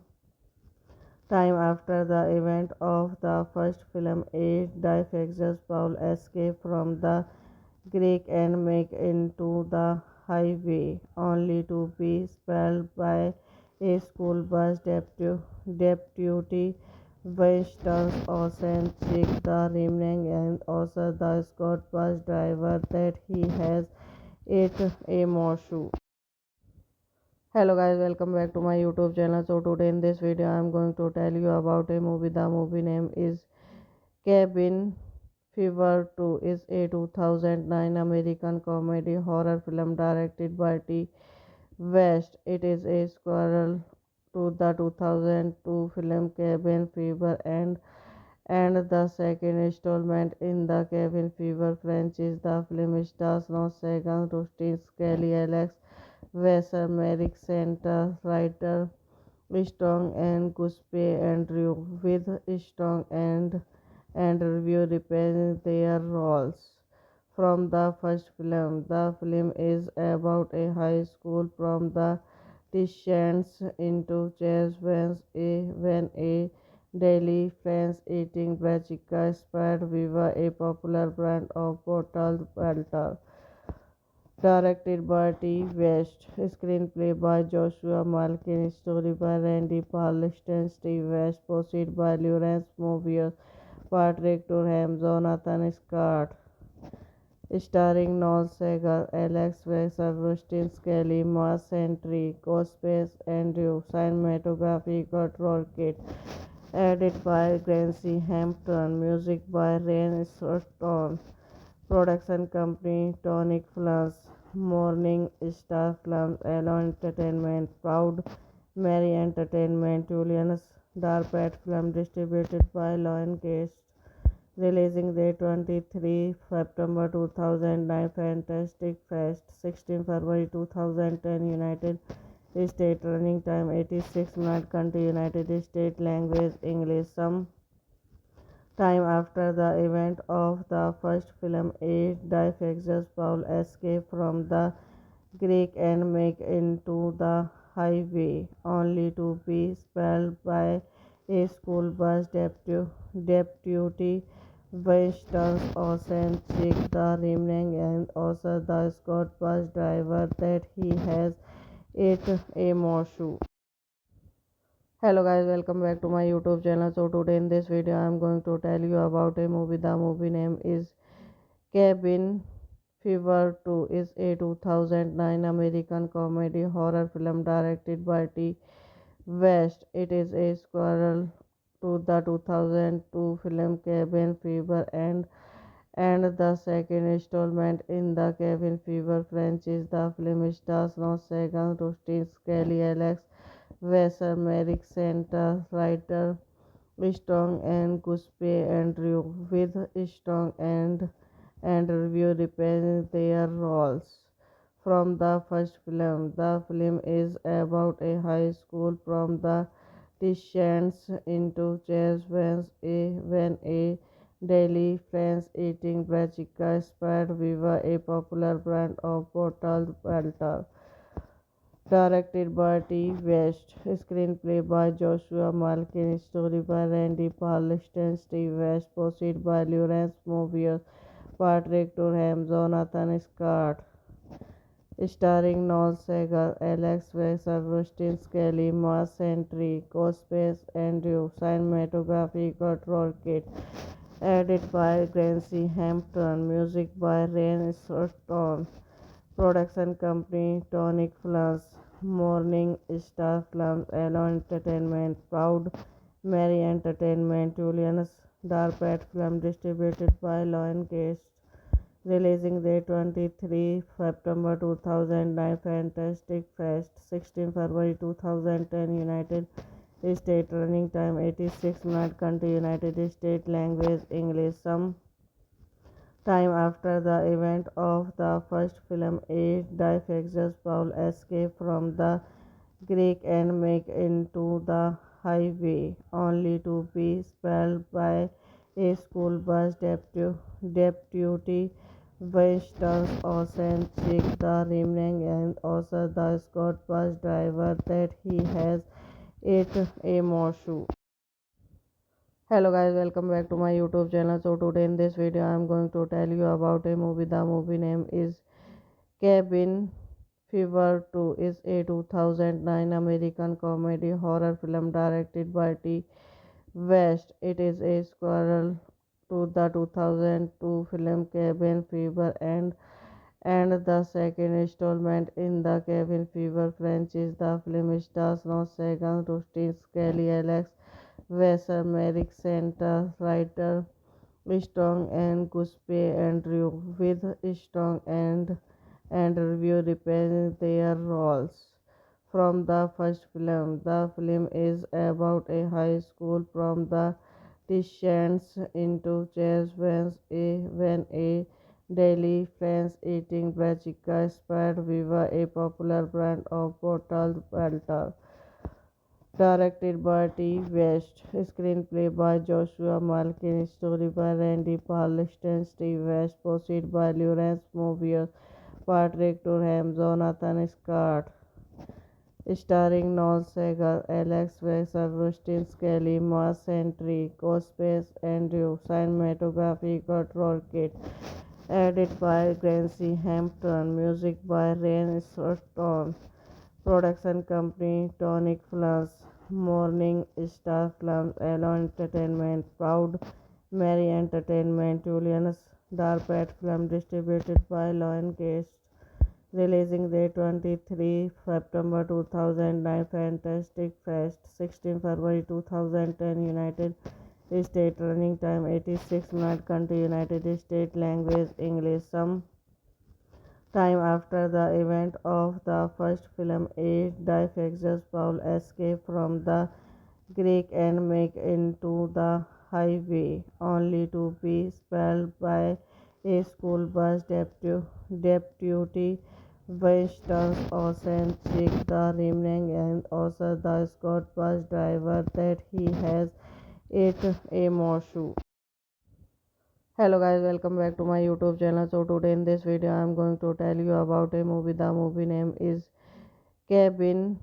time after the event of the first film, a defectious Paul escapes from the Greek and make into the highway, only to be expelled by a school bus deputy. Winston Ocean check the remaining and also the Scott bus driver that he has ate a morsel. Hello guys, welcome back to my YouTube channel. So today in this video I am going to tell you about a movie. The movie name is Cabin Fever 2 is a 2009 American comedy horror film directed by T. West. It is a sequel to the 2002 film Cabin Fever and the second installment in the Cabin Fever franchise. The film stars Noah Segan, Rustin Skelly, Alex Wesser, Merrick Center, writer Strong and Guspe Andrew, with Strong and review reprising their roles from the first film. The film is about a high school prom that descends into chaos when a daily friends eating brassica spied Viva, a popular brand of bottled water. Directed by T. West, screenplay by Joshua Malkin, story by Randy Parliston, Steve West, proceed by Lawrence Mobius, Patrick Durham, Jonathan Scott, starring Noel Segal, Alex Wexler, Rustin Skelly, Mars Sentry, Cospace, Andrew, cinematography, Kurt Rocket, edited by Gracie Hampton, music by Ryan Stone. Production company Tonic Films, Morning Star Films, Alone Entertainment, Proud Mary Entertainment, Julian's Darpat Film distributed by Lionsgate. Releasing date 23 September 2009, Fantastic Fest 16 February 2010, United States. Running time 86 minutes. Country United States. Language English. Some time after the event of the first film, a defectious Paul escapes from the Greek and make into the highway, only to be expelled by a school bus deputy. Winston Ocean check the remaining and also the Scott bus driver that he has ate a morsel. Hello guys, welcome back to my YouTube channel. So today in this video I am going to tell you about a movie. The movie name is Cabin Fever 2 is a 2009 American comedy horror film directed by T. West. It is a sequel to the 2002 film Cabin Fever and the second installment in the Cabin Fever franchise. The film stars Noah Segan, Rustin Skelly, Alex Wesser, Merrick Center, writer Strong and Guspe Andrew, with Strong and review reprising their roles from the first film. The film is about a high school prom that descends into chaos when a daily friends eating brassica spied Viva, a popular brand of bottled water. Directed by T. West, screenplay by Joshua Malkin, story by Randy Parliston, Steve West, proceed by Lawrence Mobius, Patrick Durham, Jonathan Scott, starring Noel Segal, Alex Wexler, Rustin Skelly, Mars Sentry, Cospace, Andrew, cinematography, Kurt Rocket, Edited by Gracie Hampton, music by Rain Stone, production company Tonic Films, Morning Star Films, Elo Entertainment, Proud Mary Entertainment, Julian's Darpat Film, distributed by Lion Cast. Releasing date 23 September 2009, Fantastic Fest 16 February 2010, United States. Running time 86 minutes. Country United States. Language English. Some time after the event of the first film, a defectious Paul escapes from the Greek and make into the highway, only to be expelled by a school bus deputy. Winston's Ocean check the remaining and also the Scott bus driver that he has ate a morsel. Hello guys, welcome back to my YouTube channel. So today in this video I am going to tell you about a movie. The movie name is Cabin Fever 2. Is a 2009 American comedy horror film directed by T. West. It is a sequel to the 2002 film Cabin Fever and the second installment in the Cabin Fever franchise. The film stars Ron Sagan, Rustin Skelly, Alex Wesser, Merrick Santa, writer Strong and Guspe Andrew, with Strong and review reprising their roles from the first film. The film is about a high school prom that descends into chaos when a daily fans eating brassica spread Viva, a popular brand of bottled water. Directed by T. West, screenplay by Joshua Malkin, story by Randy Parliston, Steve West, proceed by Lawrence Mobius, Patrick Durham, Jonathan Scott, starring Noel Segal, Alex Wexler, Rustin Skelly, Mars Sentry, Cospace Andrew, cinematography Cutler Kit, edited by Gracie Hampton, music by Rain Stone, production company Tonic Films, Morning Star Films, Elo Entertainment, Proud Mary Entertainment, Julian's Darpat Film, distributed by Lion Cast. Releasing date 23 September 2009, Fantastic Fest 16 February 2010, United States. Running time 86 minutes. Country United States. Language English. Some time after the event of the first film, a defectious Paul escapes from the Greek and make into the highway, only to be expelled by a school bus deputy. Winston's Ocean check the remaining and also the Scott bus driver that he has ate a morsel. Hello guys, welcome back to my YouTube channel. So today in this video I am going to tell you about a movie. The movie name is Cabin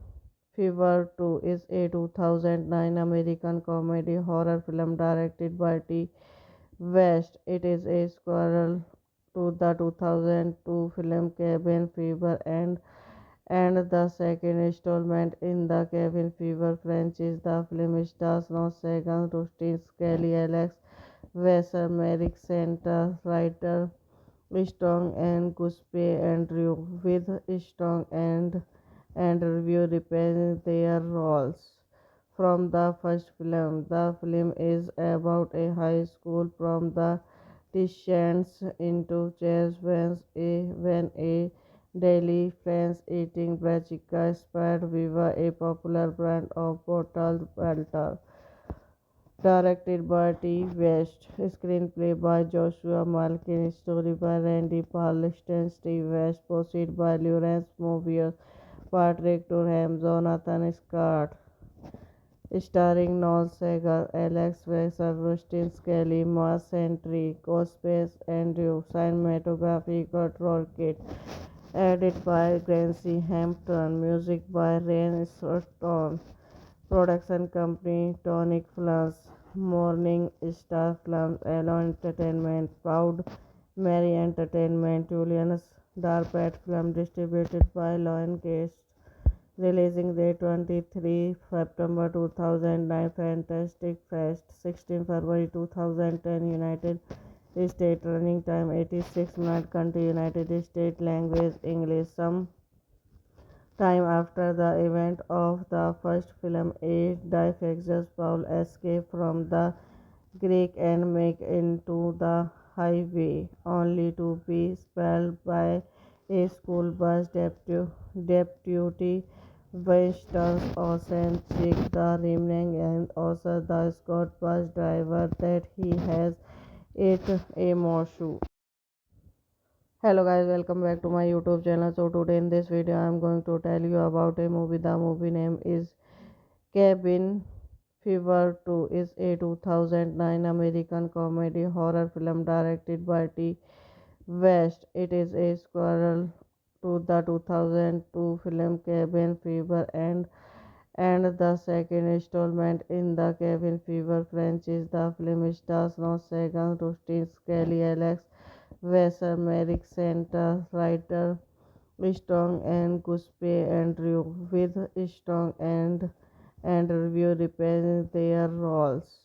Fever 2. Is a 2009 American comedy horror film directed by T. West. It is a sequel to the 2002 film Cabin Fever and the second installment in the Cabin Fever franchise. The film stars Ron Sagan, Rustin Skelly, Alex Wesser, Merrick Santa, writer Strong and Guspe Andrew, with Strong and review reprising their roles from the first film. The film is about a high school prom that descends into chaos when a daily fans eating brassica spread Viva, a popular brand of bottled water. Directed by T. West, screenplay by Joshua Malkin, story by Randy Parliston, Steve West, proceed by Lawrence Mobius, Patrick Durham, Jonathan Scott, starring Noel Segal, Alex Wexler, Rustin Skelly, Mars Sentry, Cospace Andrew, cinematography Cutler Kit, edited by Gracie Hampton, music by Rain Stone, production company Tonic Films, Morning Star Films, Elo Entertainment, Proud Mary Entertainment, Julian's Darpat Film, distributed by Lion Cast. Releasing date 23 September 2009. Fantastic Fest 16 February 2010. United States. Running time 86 minutes. Country United States. Language English. Some time after the event of the first film, a defectious Paul escapes from the Greek and make into the highway, only to be spelled by a school bus deputy Winston Ocean check the remaining and also the Scott bus driver that he has ate a morsel. Hello guys, welcome back to my YouTube channel. So today in this video I am going to tell you about a movie. The movie name is Cabin Fever 2 is a 2009 American comedy horror film directed by T. West. It is a sequel to the 2002 film Cabin Fever and the second installment in the Cabin Fever franchise. The film stars Ron Sagan, Rustin Skelly, Alex Wesser, Merrick Santa, writer Strong and Guspe Andrew with Strong and review reprising their roles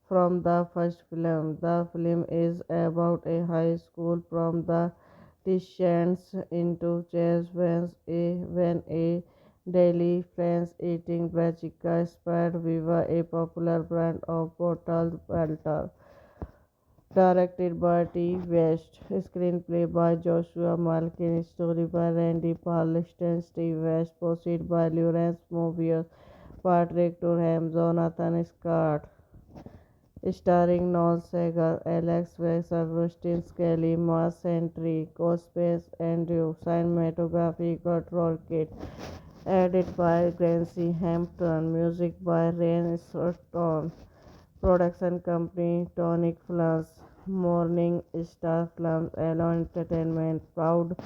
from the first film. The film is about a high school prom that descends into chase when a daily friends eating brassica spied Viva, a popular brand of bottled water. Directed by T. West, screenplay by Joshua Malkin, story by Randy Parliston, Steve West, proceed by Lawrence Mobius, Patrick Durham, Jonathan Scott, starring Noel Segal, Alex Wexler, Rustin Skelly, Mars Sentry, Cospace Andrew, cinematography Kurt Rocket, edited by Gracie Hampton, music by Ryan Stone. Production company Tonic Films, Morning Star Films, Alone Entertainment, Proud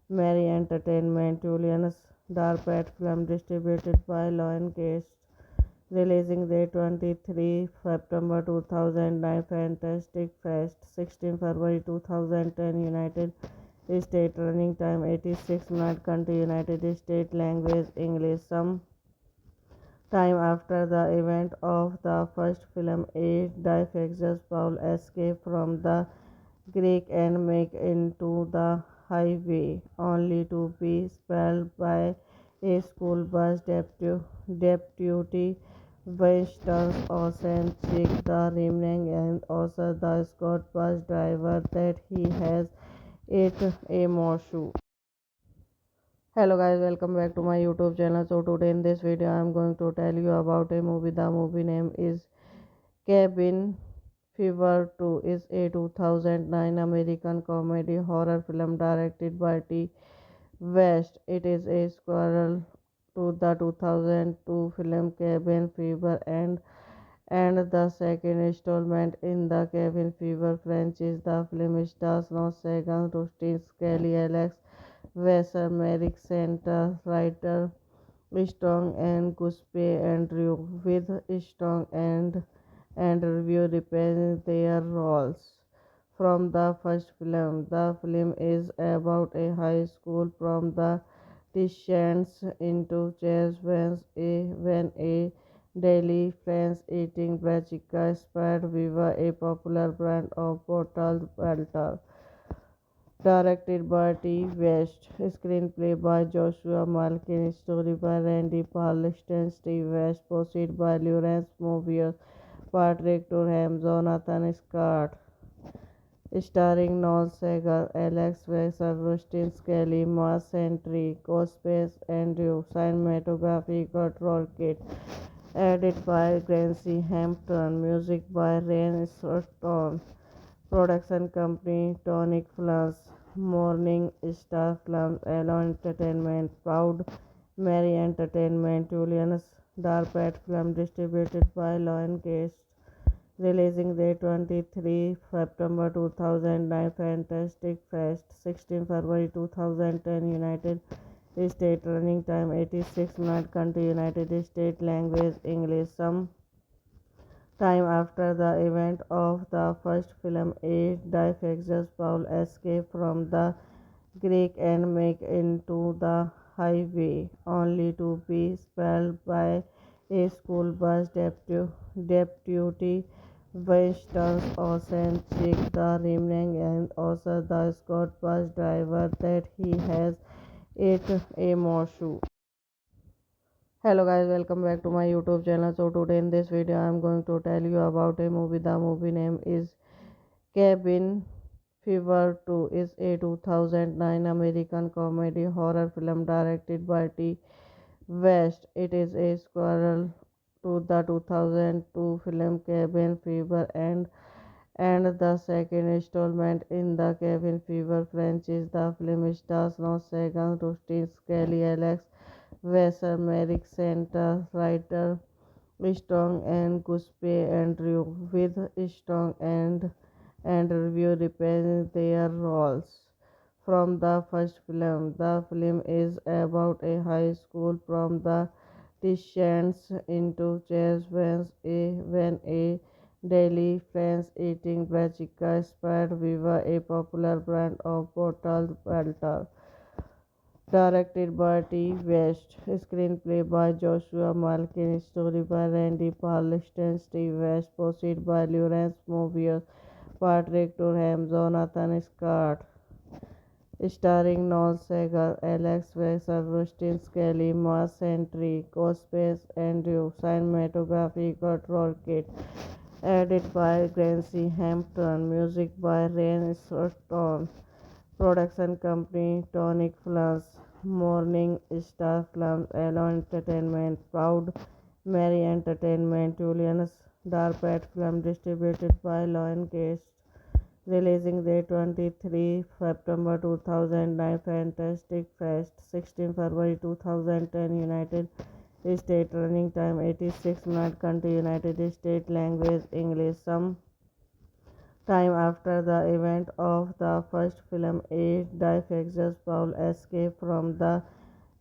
Mary Entertainment, Julian's Darpat Film distributed by Lion Gate. Releasing date 23 September 2009. Fantastic Fest 16 February 2010. United States. Running time 86 minutes. Country United States. Language English. Some time after the event of the first film, a defectious Paul escapes from the Greek and make into the highway, only to be expelled by a school bus deputy Winston Ocean check the remaining and also the Scott bus driver that he has ate a morsel. Hello guys, welcome back to my YouTube channel. So today in this video I am going to tell you about a movie. The movie name is Cabin Fever 2 is a 2009 American comedy horror film directed by T. West. It is a sequel to the 2002 film Cabin Fever and the second installment in the Cabin Fever franchise. The film stars Ron Sagan, Rustin Skelly, Alex Wesser, Merrick Santa, writer Strong and Guspe Andrew with Strong and review reprising their roles from the first film. The film is about a high school prom that descends into chase when a daily friends eating brassica spied Viva, a popular brand of bottled water. Directed by T. West, screenplay by Joshua Malkin, story by Randy Parliston, Steve West, proceed by Lawrence Mobius, Patrick Durham, Jonathan Scott, starring Noel Segal, Alex Wexler, Rustin Skelly, Mars Sentry, Cospace Andrew, cinematography Kurt Rocket, edited by Gracie Hampton, music by Ryan Stone. Production company Tonic Films, Morning Star Films, Alone Entertainment, Proud Mary Entertainment, Julian's Darpat Film distributed by Lion Gate. Releasing date 23 September 2009. Fantastic Fest 16 February 2010. United States. Running time 86 minutes. Country United States. Language English. Some time after the event of the first film, a defectious Paul escapes from the Greek and make into the highway, only to be spelled by a school bus deputy Winston Ocean check the remaining and also the Scott bus driver that he has ate a morsel. Hello guys, welcome back to my YouTube channel. So today in this video I am going to tell you about a movie. The movie name is Cabin Fever 2 is a 2009 American comedy horror film directed by T. West. It is a sequel to the 2002 film Cabin Fever and the second installment in the Cabin Fever franchise. The film stars Noah Segan, Rustin Skelly, Alex Wesser, Merrick Center, writer Strong and Guspe Andrew, with Strong and review reprising their roles from the first film. The film is about a high school prom that descends into chaos when a daily friends eating brassica inspired Viva, a popular brand of bottled water. Directed by T. West, screenplay by Joshua Malkin, story by Randy Parliston, Steve West, proceed by Lawrence Mobius, Patrick Durham, Jonathan Scott, starring Noel Segal, Alex Wexler, Rustin Skelly, Mars Sentry, Cospace, Andrew, cinematography, Kurt Rocket, edited by Gracie Hampton, music by Rain Stone. Production company Tonic Films, Morning Star Films, Alone Entertainment, Proud Mary Entertainment, Julian's Darpet Film distributed by Lion Cast. Releasing date 23 September 2009, Fantastic Fest 16 February 2010, United States. Running time 86 minutes. Country United States. Language English. Some time after the event of the first film, a defectious Paul escapes from the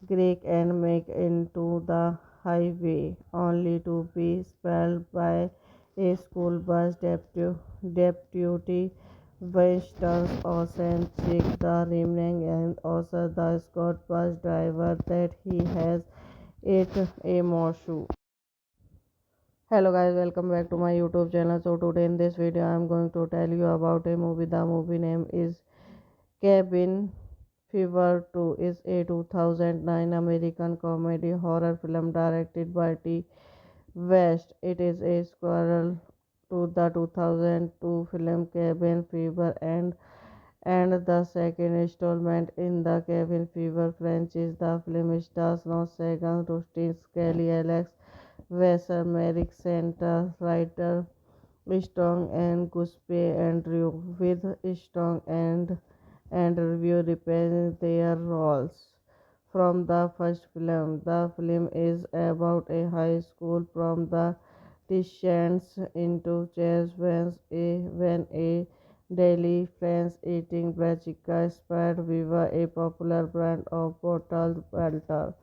Greek and make into the highway, only to be expelled by a school bus deputy Winston Ocean check the remaining and also the Scott bus driver that he has ate a morsel. Hello guys, welcome back to my YouTube channel. So today in this video I am going to tell you about a movie. The movie name is Cabin Fever 2 is a 2009 American comedy horror film directed by T. West. It is a sequel to the 2002 film Cabin Fever and the second installment in the Cabin Fever franchise. The film stars Noah Segan, Rustin Skelly, Alex Wesser, Merrick Center, writer Strong and Guspe Andrew, with Strong and review reprising their roles from the first film. The film is about a high school prom that descends into chaos when a daily friends eating brassica inspired Viva, a popular brand of bottled water.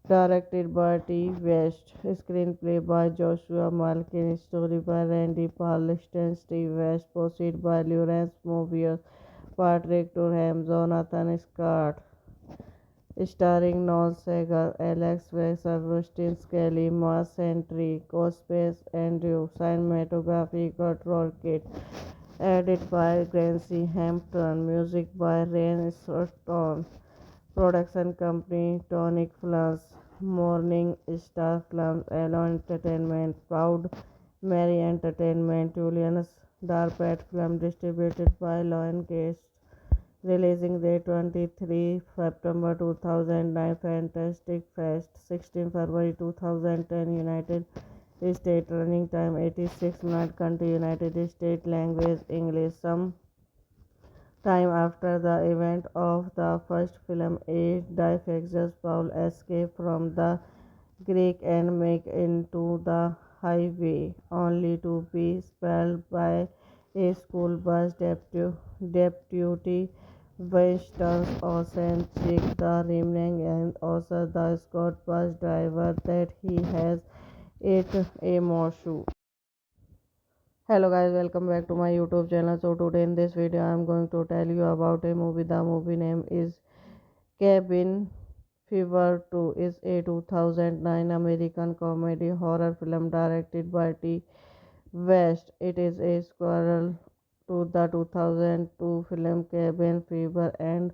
Directed by T. West, screenplay by Joshua Malkin, story by Randy Parliston, Steve West, proceed by Lawrence Mobius, Patrick Durham, Jonathan Scott, starring Noel Segal, Alex Wexler, Rustin Skelly, Mars Sentry, Cospace, Andrew, cinematography, Kurt Rocket, edited by Gracie Hampton, music by Rain Stone. Production company Tonic Films, Morning Star Films, Alone Entertainment, Proud Mary Entertainment, Julian's Darpet Film distributed by Lion Cast. Releasing date 23 September 2009, Fantastic Fest 16 February 2010, United States. Running time 86 minutes. Country United States. Language English. Some time after the event of the first film, a defectious Paul escapes from the Greek and make into the highway, only to be expelled by a school bus deputy Winston Ocean check the remaining and also the Scott bus driver that he has ate a morsel. Hello guys, welcome back to my YouTube channel. So today in this video I am going to tell you about a movie. The movie name is Cabin Fever 2 is a 2009 American comedy horror film directed by T. West. It is a sequel to the 2002 film Cabin Fever and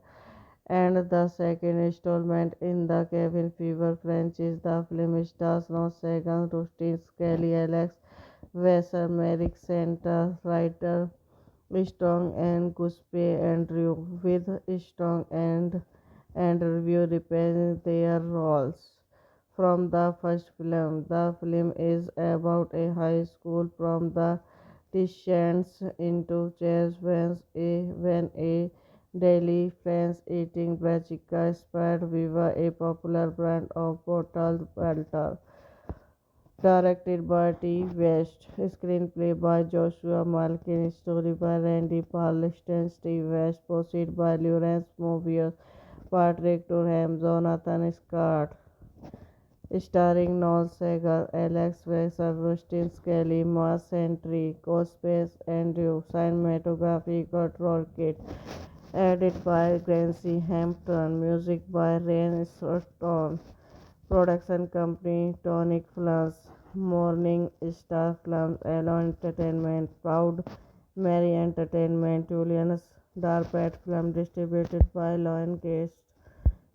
the second installment in the Cabin Fever franchise. The film stars Ron Sagan, Rustin Skelly, Alex Wesser, Merrick Santa, writer Strong and Guspe Andrew, with Strong and Review reprising their roles from the first film. The film is about a high school from the descends into chairs when a daily friends eating Brachica Spad Viva, a popular brand of bottled water. Directed by T. West, screenplay by Joshua Malkin, story by Randy Parliston, Steve West, proceed by Lawrence Mobius, Patrick Durham, Jonathan Scott, starring Noel Segal, Alex Wexler, Rustin Skelly, Mars Sentry, Cospace Andrew, cinematography Kurt Rocket, edited by Gracie Hampton, music by Ryan Sutton. Production company Tonic Films, Morning Star Films, Allo Entertainment, Proud Mary Entertainment, Julian's Darpet Film distributed by Lion Gate.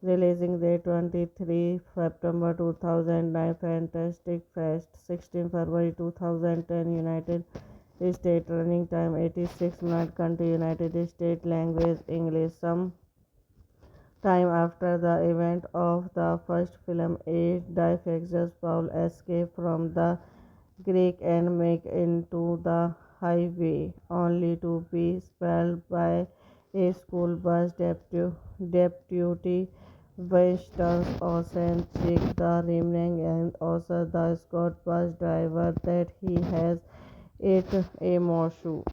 Releasing date 23 September 2009, Fantastic Fest 16 February 2010, United States. Running time 86 minutes. Country United States. Language English. Some time after the event of the first film, a defectious Paul escapes from the Greek and make into the highway, only to be expelled by a school bus deputy. Winston's Ocean check the remaining and also the Scott bus driver that he has ate a morsel.